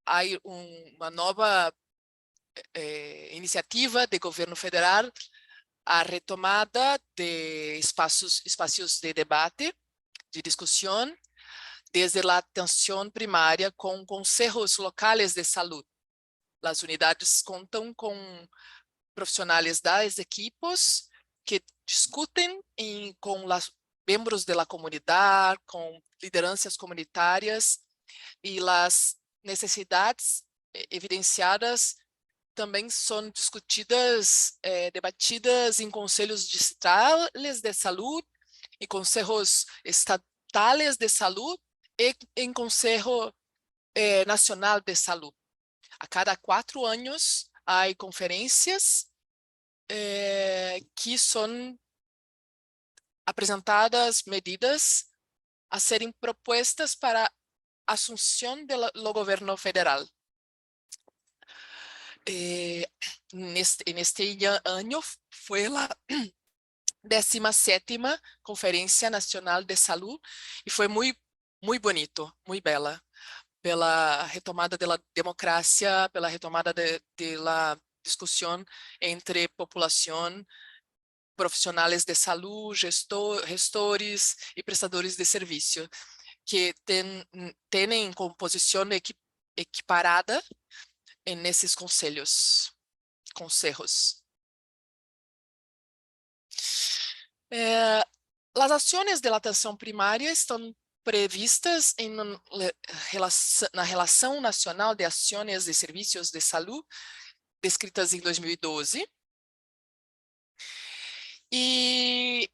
há uma nova iniciativa do governo federal, a retomada de espaços de debate, de discussão, desde a atenção primária com conselhos locais de saúde. As unidades contam com profissionais das equipes que discutem com os membros da comunidade, com lideranças comunitárias, e as necessidades evidenciadas também são discutidas, debatidas em conselhos distritais de saúde, em conselhos estatais de saúde e em conselho nacional de saúde. A cada 4 anos há conferências que são apresentadas medidas a serem propostas para a assunção do governo federal. Neste ano foi a 17ª Conferência Nacional de Saúde e foi muito bonito, muito bela, pela retomada da democracia, pela retomada da discussão entre população, profissionais de saúde, gestores e prestadores de serviço, que têm composição equiparada nesses conselhos. As ações de atenção primária estão previstas na Relação Nacional de Ações de Serviços de Saúde, descritas em 2012. E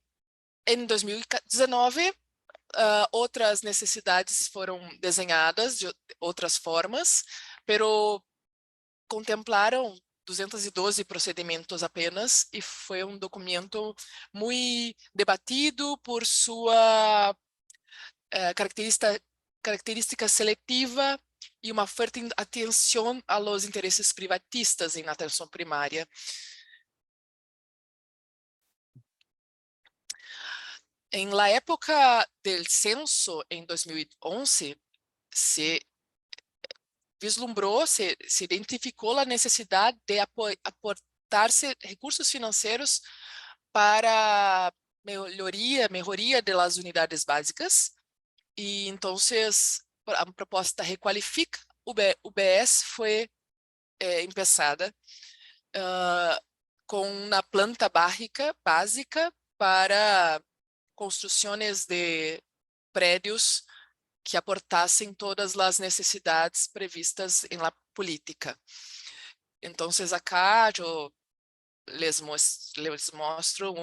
em 2019, outras necessidades foram desenhadas de outras formas, pero contemplaram 212 procedimentos apenas, e foi um documento muito debatido por sua característica seletiva e uma forte atenção aos interesses privatistas em atenção primária. Em la época do censo, em 2011, se vislumbrou, se identificou a necessidade de aportar-se recursos financeiros para melhoria das unidades básicas, e então a proposta Requalifica UBS foi começada com uma planta básica para construções de prédios que aportassem todas as necessidades previstas em la política. Então, acá eu les mostro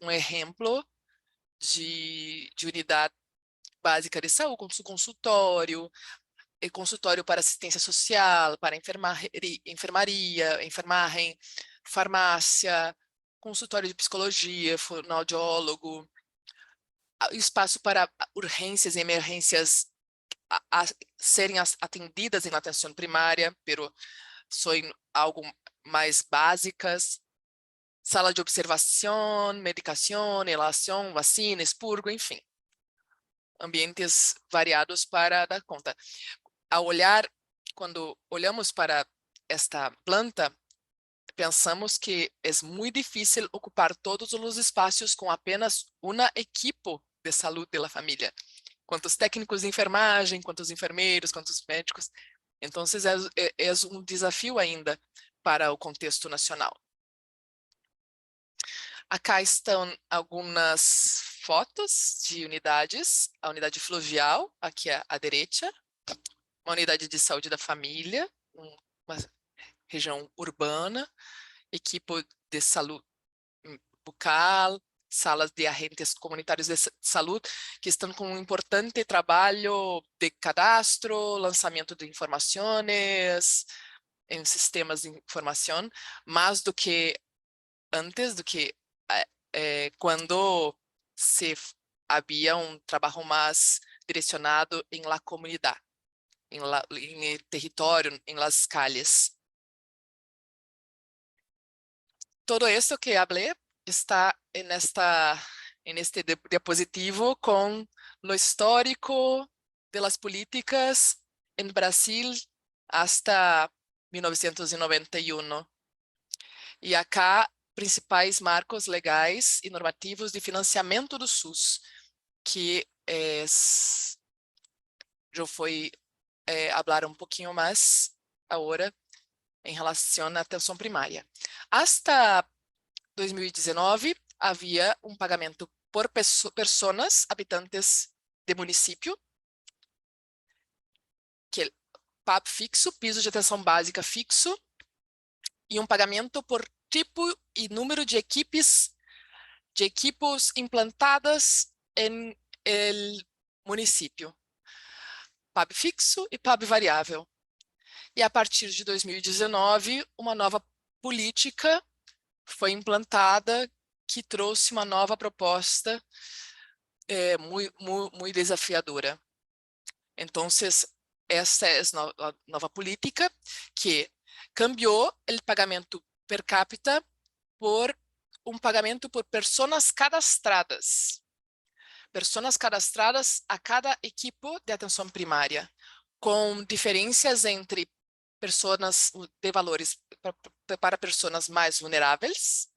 um exemplo de unidade básica de saúde, com consultório, consultório para assistência social, para enfermaria, enfermagem, farmácia, consultório de psicologia, fonoaudiólogo, espaço para urgências e emergências a serem atendidas em atenção primária, pero são algo mais básicas, sala de observação, medicação, relação, vacina, expurgo, enfim. Ambientes variados para dar conta. Ao olhar, quando olhamos para esta planta, pensamos que é muito difícil ocupar todos os espaços com apenas uma equipe de saúde da família. Quantos técnicos de enfermagem, quantos enfermeiros, quantos médicos. Então, é um desafio ainda para o contexto nacional. Acá estão algumas fotos de unidades. A unidade fluvial, aqui à direita. Uma unidade de saúde da família, uma região urbana, equipe de saúde bucal, salas de agentes comunitários de saúde, que estão com um importante trabalho de cadastro, lançamento de informações em sistemas de informação, mais do que antes, do que quando havia um trabalho mais direcionado em la comunidade, em território, em las calles. Todo isso que falei está en este diapositivo con lo histórico de las políticas en Brasil hasta 1991. E acá, principais marcos legais e normativos de financiamento do SUS, que eu fui falar um pouquinho mais agora em relação à atenção primária. Hasta 2019, havia um pagamento por pessoas, habitantes de município, que é PAB fixo, piso de atenção básica fixo, e um pagamento por tipo e número de equipos implantadas em el município. PAB fixo e PAB variável. E a partir de 2019, uma nova política foi implantada que trouxe uma nova proposta muito desafiadora. Então, essa é a nova política que cambiou o pagamento per capita por um pagamento por pessoas cadastradas. Pessoas cadastradas a cada equipe de atenção primária, com diferenças entre pessoas de valores para pessoas mais vulneráveis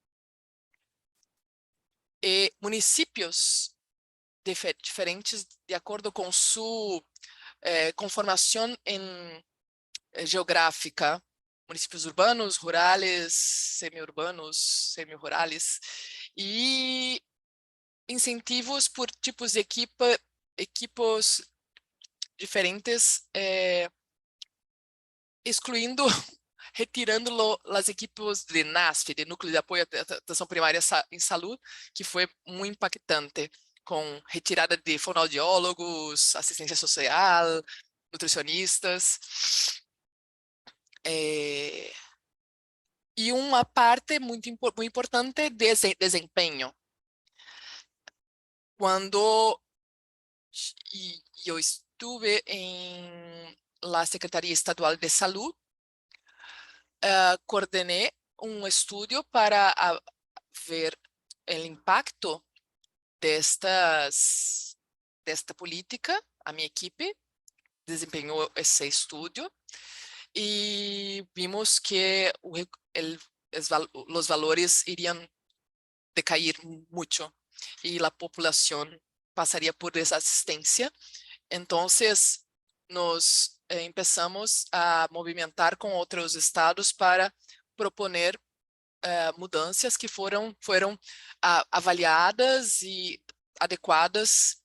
e municípios diferentes de acordo com sua conformação geográfica, municípios urbanos, rurais, semi-urbanos, semi-rurales, e incentivos por tipos de equipos diferentes, excluindo, retirando as equipes de NASF, de Núcleo de Apoio à Atenção Primária em Saúde, que foi muito impactante, com retirada de fonoaudiólogos, assistência social, nutricionistas. E uma parte muito importante de desempenho. Quando eu estive em la Secretaria Estadual de Saúde, coordenei um estudo para ver o impacto desta política. A minha equipe desempenhou esse estudo e vimos que os valores iriam decair muito e a população passaria por desassistência. Então, nós começamos a movimentar com outros estados para proponer mudanças que foram avaliadas e adequadas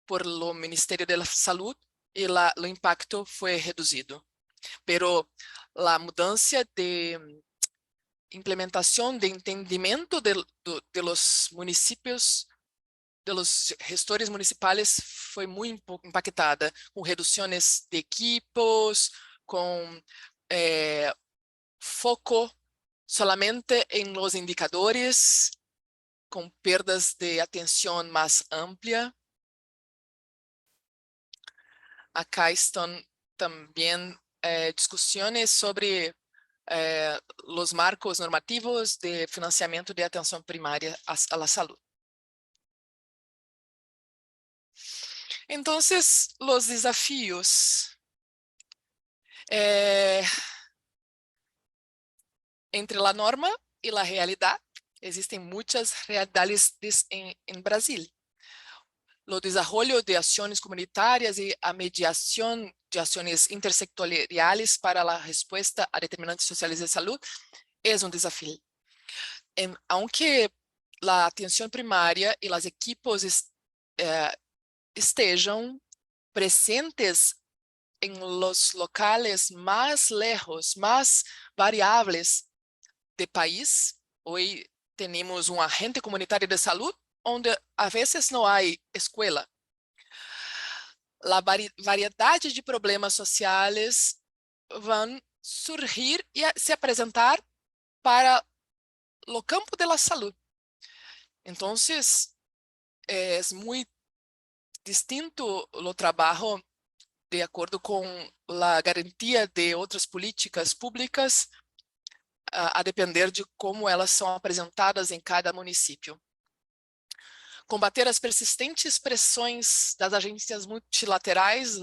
por o Ministério da Saúde, e o impacto foi reduzido. Pero a mudança implementación de entendimiento de los municipios, de los gestores municipales fue muy impactada, con reducciones de equipos, con foco solamente en los indicadores, con perdas de atención más amplia. Acá están también discusiones sobre los marcos normativos de financiamiento de atención primaria a la salud. Entonces, los desafíos entre la norma y la realidad. Existen muchas realidades en Brasil. O desarrollo de ações comunitárias e a mediação de ações intersectoriais para a resposta a determinantes sociais de saúde é desafio. Aunque a atenção primária e as equipos estejam presentes em los locales mais lejos, mais variáveis do país, hoje temos agente comunitário de saúde onde a vezes não há escola. A variedade de problemas sociais vão surgir e se apresentar para o campo da saúde. Então, é muito distinto o trabalho de acordo com a garantia de outras políticas públicas, a depender de como elas são apresentadas em cada município. Combater as persistentes pressões das agências multilaterais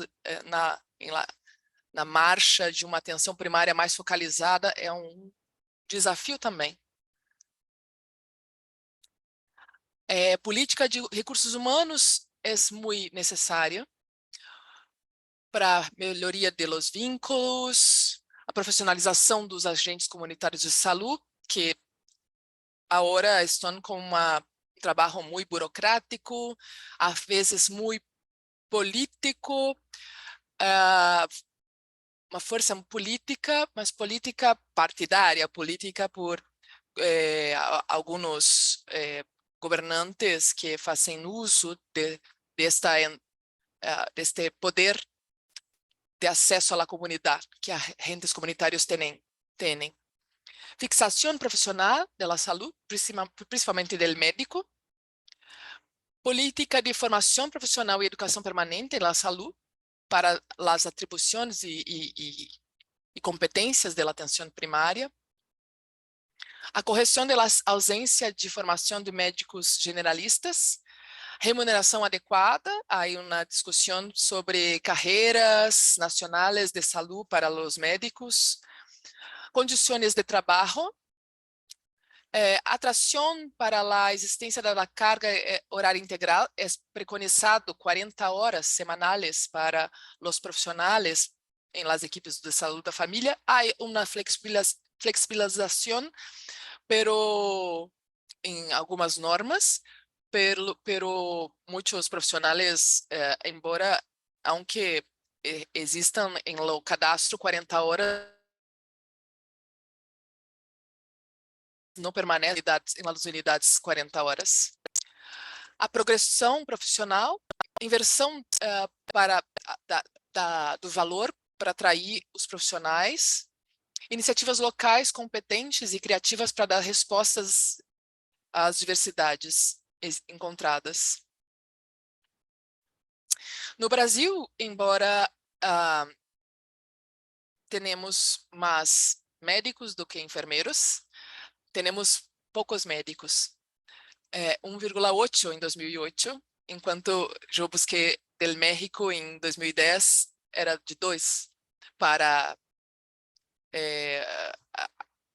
na marcha de uma atenção primária mais focalizada é desafio também. Política de recursos humanos é muito necessária para melhoria de los vínculos, a profissionalização dos agentes comunitários de saúde, que agora estão com trabalho muito burocrático, às vezes muito político, uma força política, mas política partidária, política por alguns governantes que fazem uso deste poder de acesso à comunidade que agentes comunitários têm. Fixação profissional da saúde, principalmente do médico. Política de formação profissional e educação permanente na saúde para as atribuições e competências da atenção primária. A correção da ausência de formação de médicos generalistas. Remuneração adequada. Há uma discussão sobre carreiras nacionais de saúde para os médicos. Condições de trabalho, atração para a existência da carga horária integral, é preconizado 40 horas semanais para os profissionais em las equipes de saúde da família. Há uma flexibilização, pero em algumas normas, pero muitos profissionais, embora, aunque existam em lo cadastro 40 horas, não permanece nas unidades 40 horas. A progressão profissional, inversão do valor para atrair os profissionais, iniciativas locais competentes e criativas para dar respostas às diversidades encontradas. No Brasil, embora tenhamos mais médicos do que enfermeiros, temos poucos médicos, 1,8 em 2008, enquanto eu busquei do México em 2010, era de 2 para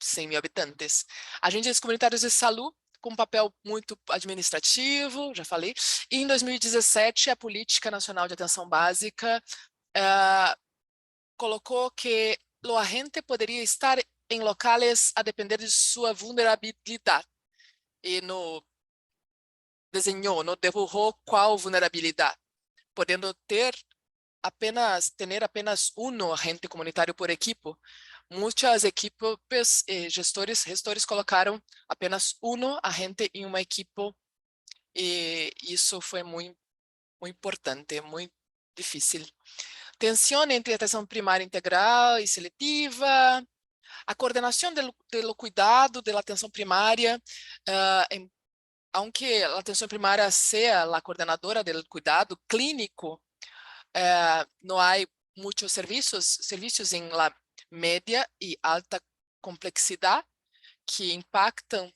100 mil habitantes. Agentes comunitários de saúde com papel muito administrativo, já falei, e em 2017 a Política Nacional de Atenção Básica colocou que o agente poderia estar em locais a depender de sua vulnerabilidade. E desenhou, divulgou qual vulnerabilidade, podendo ter apenas um agente comunitário por equipe, muitas equipes, gestores colocaram apenas um agente em uma equipe, e isso foi muito importante, muito difícil. Tensão entre atenção primária integral e seletiva, a coordenação do cuidado da atenção primária, aunque a atenção primária seja a coordenadora do cuidado clínico, não há muitos serviços em la média e alta complexidade que impactam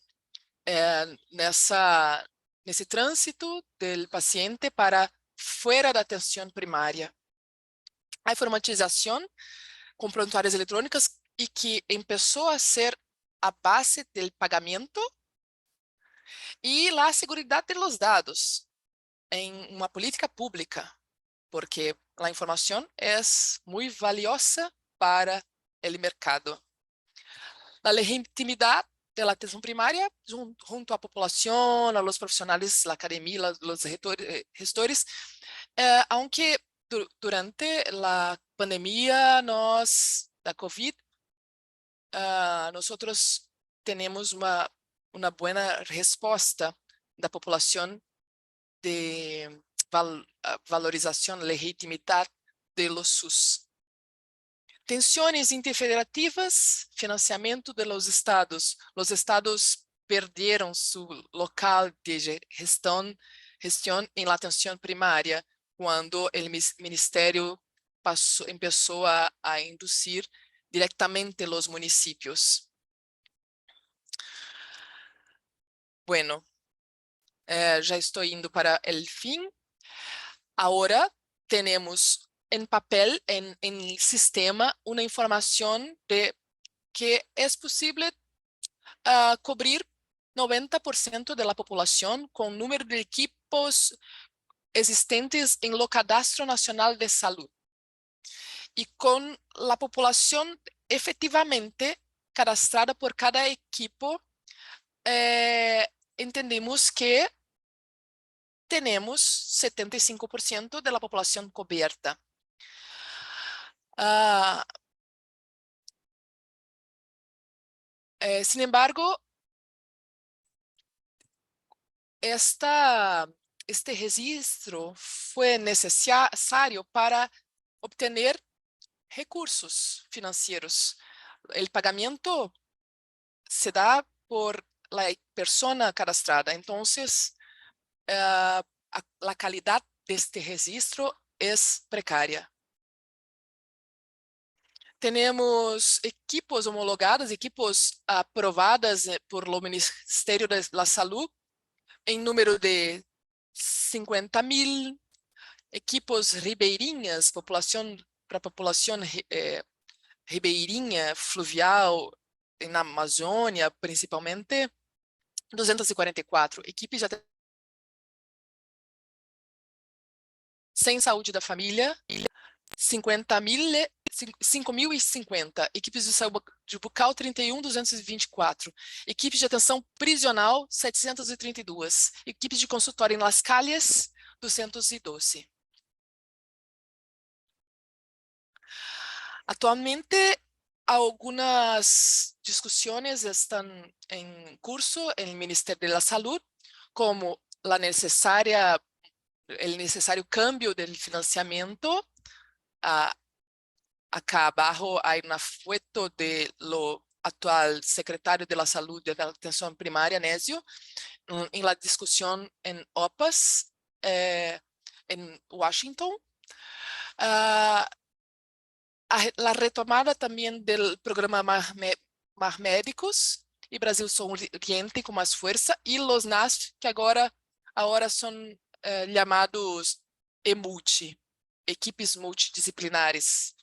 nesse trânsito do paciente para fora da atenção primária. A informatização com prontuários eletrônicos e que começou a ser a base do pagamento e a segurança dos dados em uma política pública, porque a informação é muito valiosa para o mercado. A legitimidade da atenção primária junto à população, a los profissionais, a academia, os gestores, aunque durante a pandemia da COVID, nós temos uma boa resposta da população de valorização, legitimidade de los SUS. Tensões interfederativas, financiamento de los estados. Os estados perderam seu local de gestão em la atenção primária, quando o Ministério começou a induzir diretamente os municípios. Bueno, já estou indo para o fim. Agora temos em papel, em sistema, uma informação de que é possível cobrir 90% da população com o número de equipos existentes em lo Cadastro Nacional de Salud. E com a população efetivamente cadastrada por cada equipo, entendemos que temos 75% da população coberta. Sin embargo, este registro foi necessário para obter recursos financeiros. O pagamento se dá por la persona cadastrada. Então, a qualidade deste registro é precária. Temos equipos homologadas, equipos aprovadas por o Ministério da Saúde em número de 50.000, equipos ribeirinhas, para a população ribeirinha, fluvial, na Amazônia, principalmente, 244. Equipes de sem saúde da família, 5.050. Equipes de saúde bucal, 31.224. Equipes de atenção prisional, 732. Equipes de consultório em Las Calles, 212. Atualmente, algumas discussões estão em curso no Ministério da Saúde, como o necessário cambio do financiamento. Acá abaixo há uma foto do atual secretário de Saúde e da Atenção Primária, Nésio, em la discussão em OPAS, em Washington. A retomada também do programa Mar Médicos e Brasil Sul Oriente com mais força, e os NASF, que agora são chamados EMULTI, equipes multidisciplinares.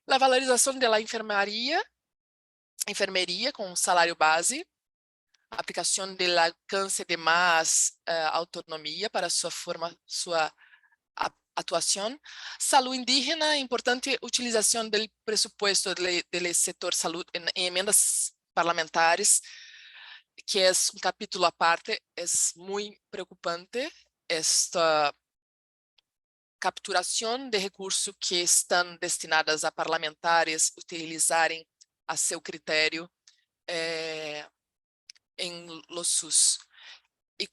A valorização da enfermeria com salário base, a aplicação do alcance de mais autonomia para sua atuação. Saúde indígena, importante utilização do presupuesto do setor saúde em emendas parlamentares, que é capítulo à parte, é muito preocupante capturação de recursos que estão destinados a parlamentares utilizarem a seu critério em los SUS e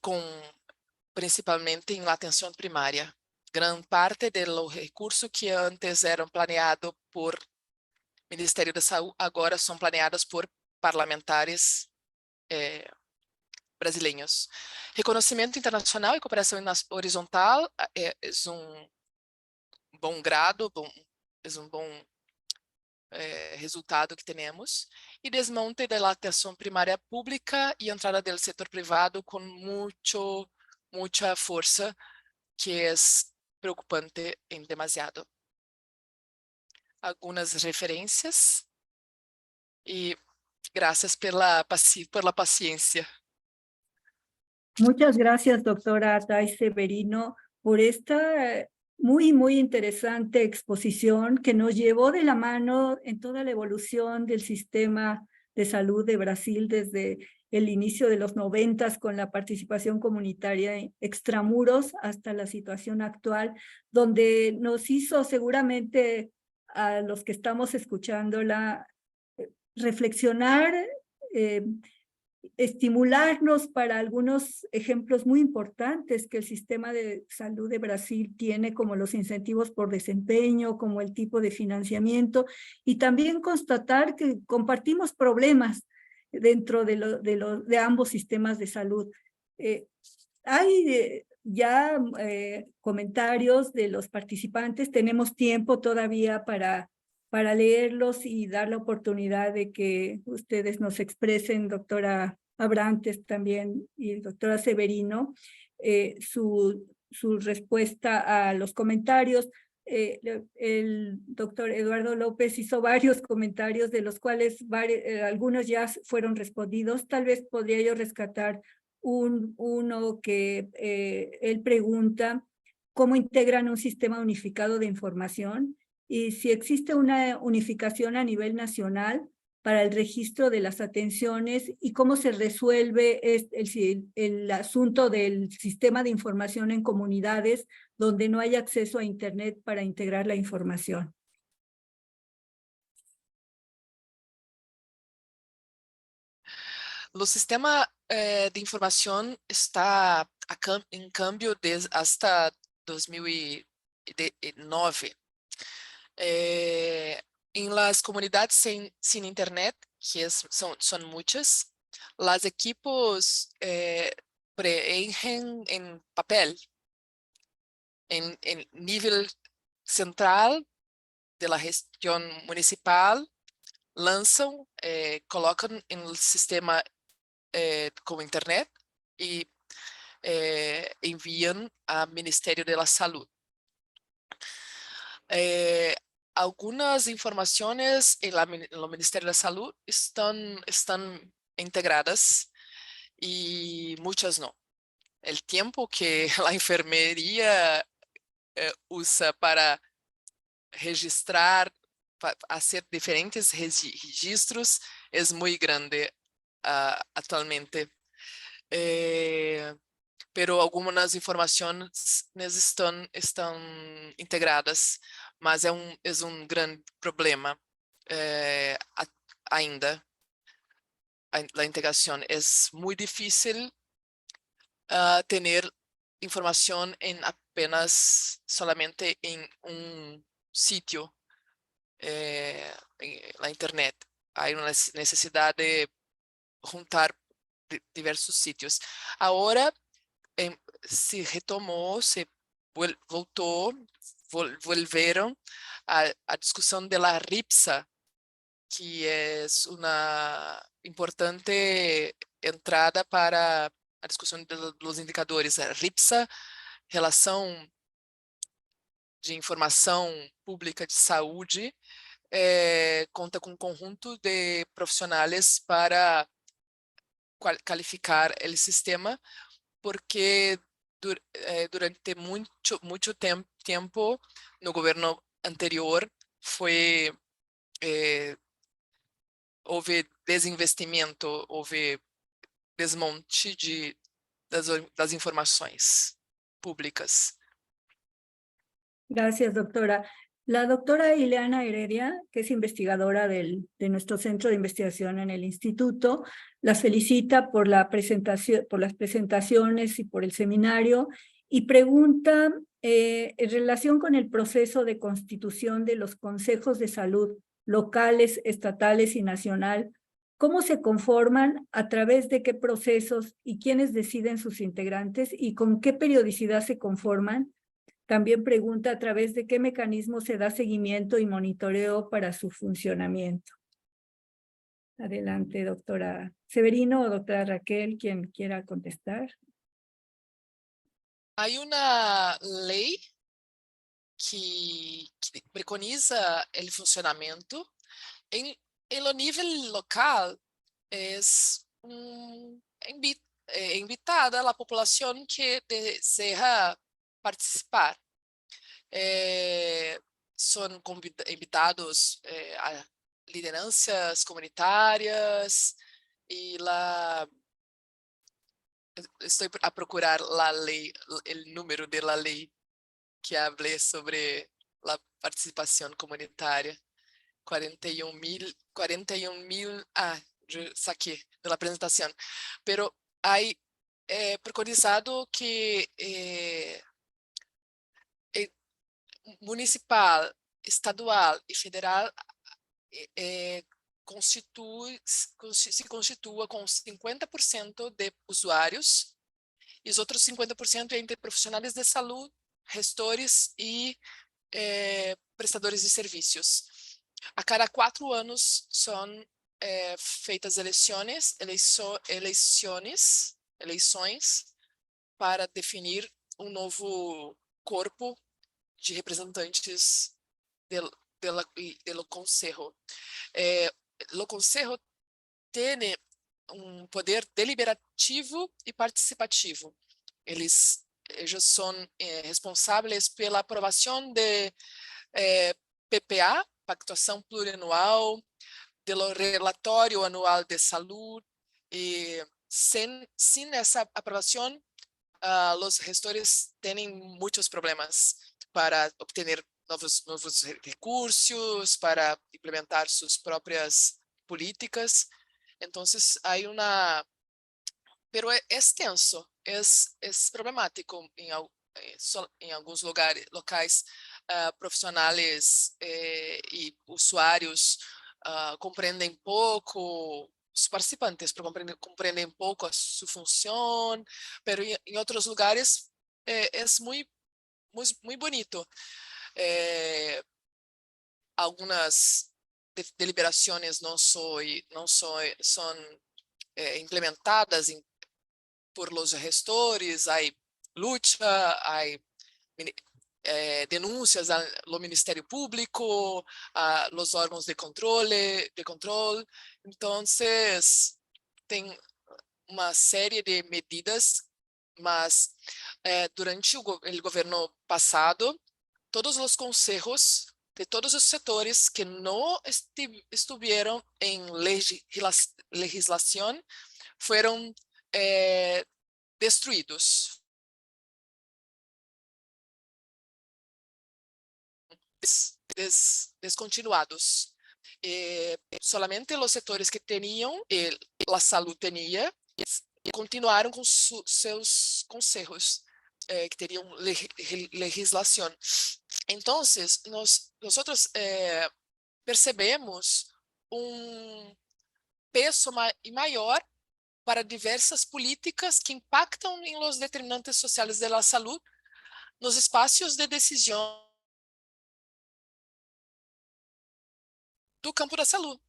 principalmente em atenção primária. Grande parte dos recursos que antes eram planeados por Ministério da Saúde agora são planeados por parlamentares brasileiros. Reconhecimento internacional e cooperação horizontal é bom grado, é bom resultado que temos, e desmonte da atenção primária pública e entrada do setor privado com muita força, que é preocupante em demasiado. Algumas referências e graças pela paciência. Muchas gracias, doctora Thais Severino, por esta muy interesante exposición que nos llevó de la mano en toda la evolución del sistema de salud de Brasil desde el inicio de los 90 con la participación comunitaria extramuros hasta la situación actual, donde nos hizo seguramente a los que estamos escuchándola reflexionar, estimularnos para algunos ejemplos muy importantes que el sistema de salud de Brasil tiene, como los incentivos por desempeño, como el tipo de financiamiento, y también constatar que compartimos problemas dentro de ambos sistemas de salud. Hay ya comentarios de los participantes, tenemos tiempo todavía para leerlos y dar la oportunidad de que ustedes nos expresen, doctora Abrantes también y doctora Severino, su respuesta a los comentarios. El doctor Eduardo López hizo varios comentarios, de los cuales algunos ya fueron respondidos. Tal vez podría yo rescatar uno que él pregunta: ¿cómo integran un sistema unificado de información? Y si existe una unificación a nivel nacional para el registro de las atenciones, y cómo se resuelve el asunto del sistema de información en comunidades donde no hay acceso a Internet para integrar la información. O sistema de informação está em cambio desde hasta 2009. Em las comunidades sem internet, que são muitas, las equipos preenchen em papel, em nível central de la gestão municipal, lançam, colocam em sistema com internet e enviam ao Ministério da Saúde. Algumas informações no Ministério da Saúde estão integradas e muitas não. O tempo que a enfermeria usa para registrar, fazer diferentes registros, é muito grande atualmente. Pero algumas informações estão integradas, mas é grande problema ainda. A integração é muito difícil ter informação solamente em sítio na internet. Há uma necessidade de juntar diversos sítios. Agora se retomou, volveram a discussão da RIPSA, que é uma importante entrada para a discussão dos indicadores. A RIPSA, Relação de Informação Pública de Saúde, conta com um conjunto de profissionais para qualificar o sistema, porque durante muito tempo no governo anterior houve desinvestimento, houve desmonte das informações públicas. Gracias, doctora. La doctora Ileana Heredia, que es investigadora de nuestro centro de investigación en el instituto, las felicita por la presentación, por las presentaciones y por el seminario, y pregunta en relación con el proceso de constitución de los consejos de salud locales, estatales y nacional, ¿cómo se conforman, a través de qué procesos y quiénes deciden sus integrantes y con qué periodicidad se conforman? También pregunta a través de qué mecanismo se da seguimiento y monitoreo para su funcionamiento. Adelante, doctora Severino o doctora Raquel, quien quiera contestar. Hay una ley que preconiza el funcionamiento. En lo nivel local, es invitada a população que deseja participar. São invitados a lideranças comunitárias e lá estou a procurar a lei, o número da lei que habla sobre a participação comunitária. 41.000, eu saquei da apresentação, pero hay preconizado que municipal, estadual e federal se constitua com 50% de usuários e os outros 50% entre profissionais de saúde, gestores e prestadores de serviços. A cada 4 anos são feitas eleições para definir um novo corpo de representantes do conselho. O conselho tem um poder deliberativo e participativo. Eles são responsáveis pela aprovação de PPA, Pactuação Plurianual, do relatório anual de saúde, e sem essa aprovação, os gestores têm muitos problemas para obter novos recursos, para implementar suas próprias políticas. Então, há pero é tenso, é problemático em alguns locais. Profissionais e usuários compreendem pouco, os participantes compreendem pouco a sua função, mas em outros lugares é muito bonito. Algumas deliberações não são implementadas por los gestores, há luta, há denúncias ao Ministério Público, a los órgãos de controle. Então, tem uma série de medidas, mas durante o governo passado, todos os conselhos de todos os setores que não estiveram em legislação foram destruídos. Descontinuados. Solamente os setores que tinham, a saúde tinha, continuaram com seus conselhos, que teriam legislação. Então, nós percebemos peso maior para diversas políticas que impactam em los determinantes sociais da saúde, nos espaços de decisão do campo da saúde.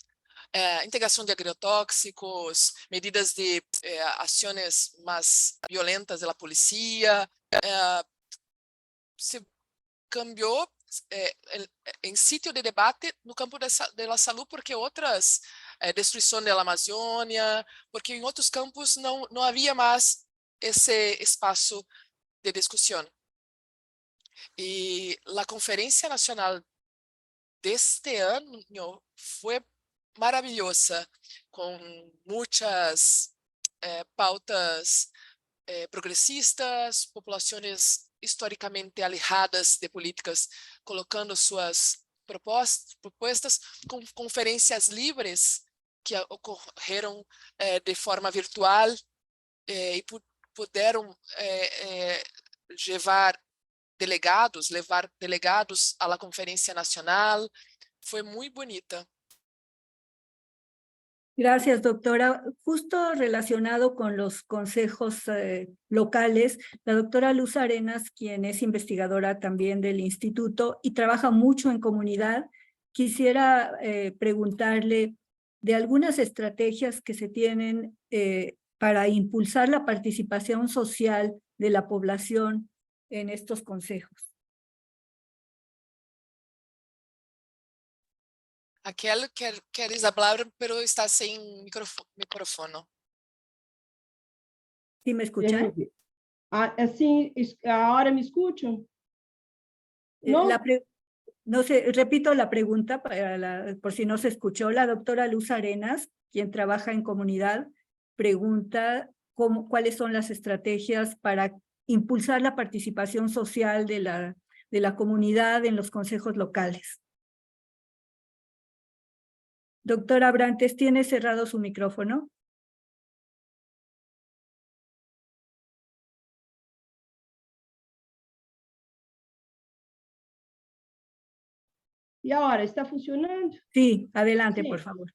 Integração de agrotóxicos, medidas de ações mais violentas da polícia, se cambiou em sítio de debate no campo da saúde, porque outras destruição da Amazônia, porque em outros campos não havia mais esse espaço de discussão. E a Conferência Nacional deste ano foi maravilhosa, com muitas pautas progressistas, populações historicamente alejadas de políticas, colocando suas propostas com conferências livres que ocorreram de forma virtual e puderam levar delegados à Conferência Nacional. Foi muito bonita. Gracias, doctora. Justo relacionado con los consejos locales, la doctora Luz Arenas, quien es investigadora también del instituto y trabaja mucho en comunidad, quisiera preguntarle de algunas estrategias que se tienen para impulsar la participación social de la población en estos consejos. Aquel queres hablar, pero está sin micrófono. ¿Sí me escuchan? Assim, ahora me escuchan? No. No sé, repito la pregunta por si no se escuchó. La doctora Luz Arenas, quien trabaja en comunidad, pregunta cuáles son las estrategias para impulsar la participación social de la comunidad en los consejos locales. Doctora Abrantes, ¿tiene cerrado su micrófono? E agora, está funcionando? Sí, adelante, Sí. por favor.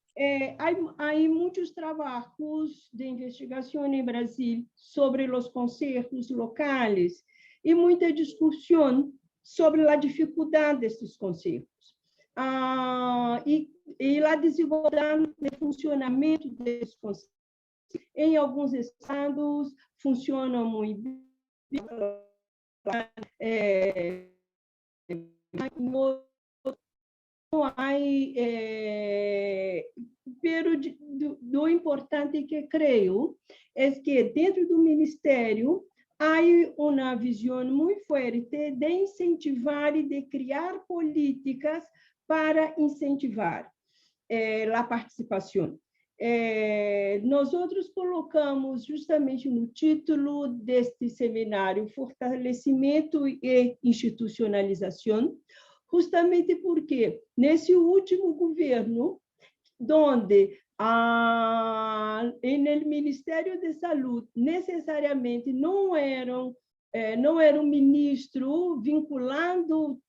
Há muitos trabalhos de investigação em Brasil sobre os conselhos locais e muita discussão sobre a dificuldade desses conselhos. E a desigualdade de funcionamento desses conselhos. Em alguns estados, funcionam muito bem, pero do importante que creio é que dentro do Ministério há uma visão muito forte de incentivar e de criar políticas para incentivar a participação. Nós outros colocamos justamente no título deste seminário Fortalecimento e Institucionalização, justamente porque nesse último governo, onde no Ministério de Saúde necessariamente não era um ministro vinculado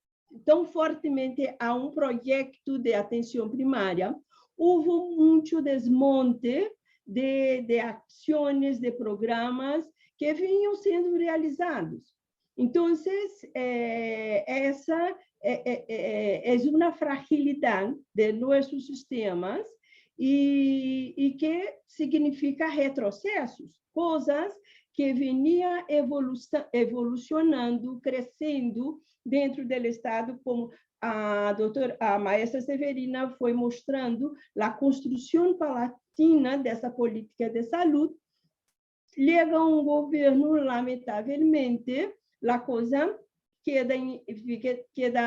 tão fortemente a um projeto de atenção primária, houve muito desmonte de ações, de programas que vinham sendo realizados. Então, essa é uma fragilidade de nossos sistemas e que significa retrocessos, coisas que vinham evolucionando, crescendo dentro do Estado, como a maestra Severina foi mostrando, a construção paulatina dessa política de saúde. Chega um governo, lamentavelmente, a coisa queda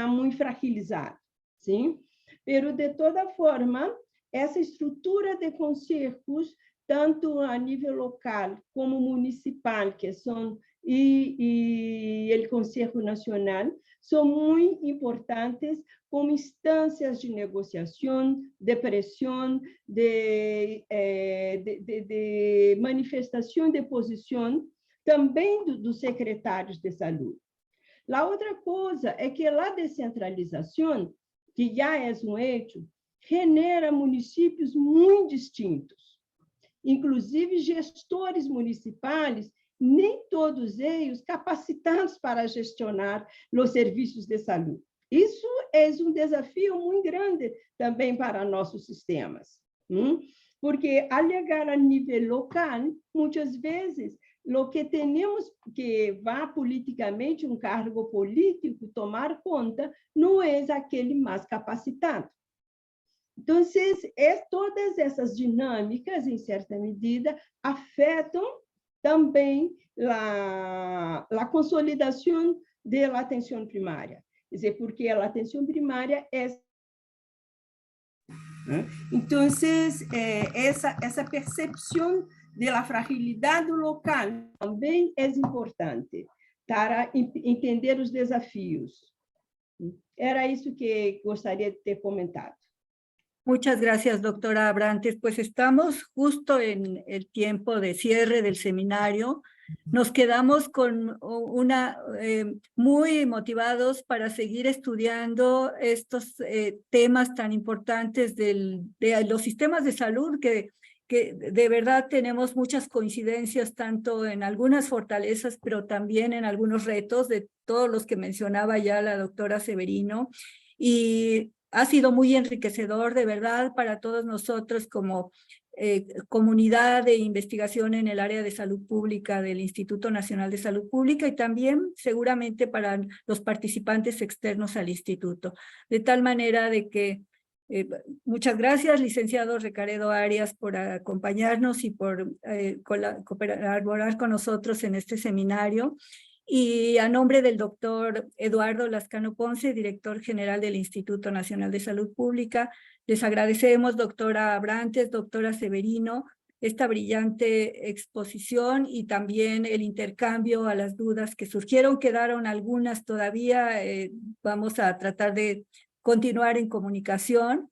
muito fragilizada, sim? Mas, de toda forma, essa estrutura de conselhos, tanto a nível local como municipal, que são e o Conselho Nacional, são muito importantes como instâncias de negociação, de pressão, de manifestação de posição, também dos secretários de saúde. A outra coisa é que a descentralização, que já é um hecho, genera municípios muito distintos. Inclusive, gestores municipais, nem todos eles capacitados para gestionar os serviços de saúde. Isso é um desafio muito grande também para nossos sistemas, porque, ao chegar a nível local, muitas vezes, o que temos que vá politicamente um cargo político tomar conta não é aquele mais capacitado. Então, todas essas dinâmicas, em certa medida, afetam também a consolidação da atenção primária. Quer dizer, porque a atenção primária é... Então, essa percepção da fragilidade local também é importante, para entender os desafios. Era isso que gostaria de ter comentado. Muchas gracias, doctora Abrantes. Pues estamos justo en el tiempo de cierre del seminario. Nos quedamos con muy motivados para seguir estudiando estos temas tan importantes de los sistemas de salud que de verdad tenemos muchas coincidencias, tanto en algunas fortalezas, pero también en algunos retos de todos los que mencionaba ya la doctora Severino. Y ha sido muy enriquecedor, de verdad, para todos nosotros como comunidad de investigación en el área de salud pública del Instituto Nacional de Salud Pública y también seguramente para los participantes externos al instituto. De tal manera de que muchas gracias, licenciado Recaredo Arias, por acompañarnos y por colaborar con nosotros en este seminario. Y a nombre del doctor Eduardo Lascano Ponce, director general del Instituto Nacional de Salud Pública, les agradecemos, doctora Abrantes, doctora Severino, esta brillante exposición y también el intercambio a las dudas que surgieron. Quedaron algunas todavía, vamos a tratar de continuar en comunicación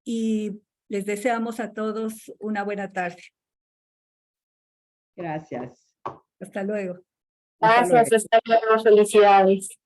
y les deseamos a todos una buena tarde. Gracias. Hasta luego. Hasta luego. Gracias, hasta luego, felicidades.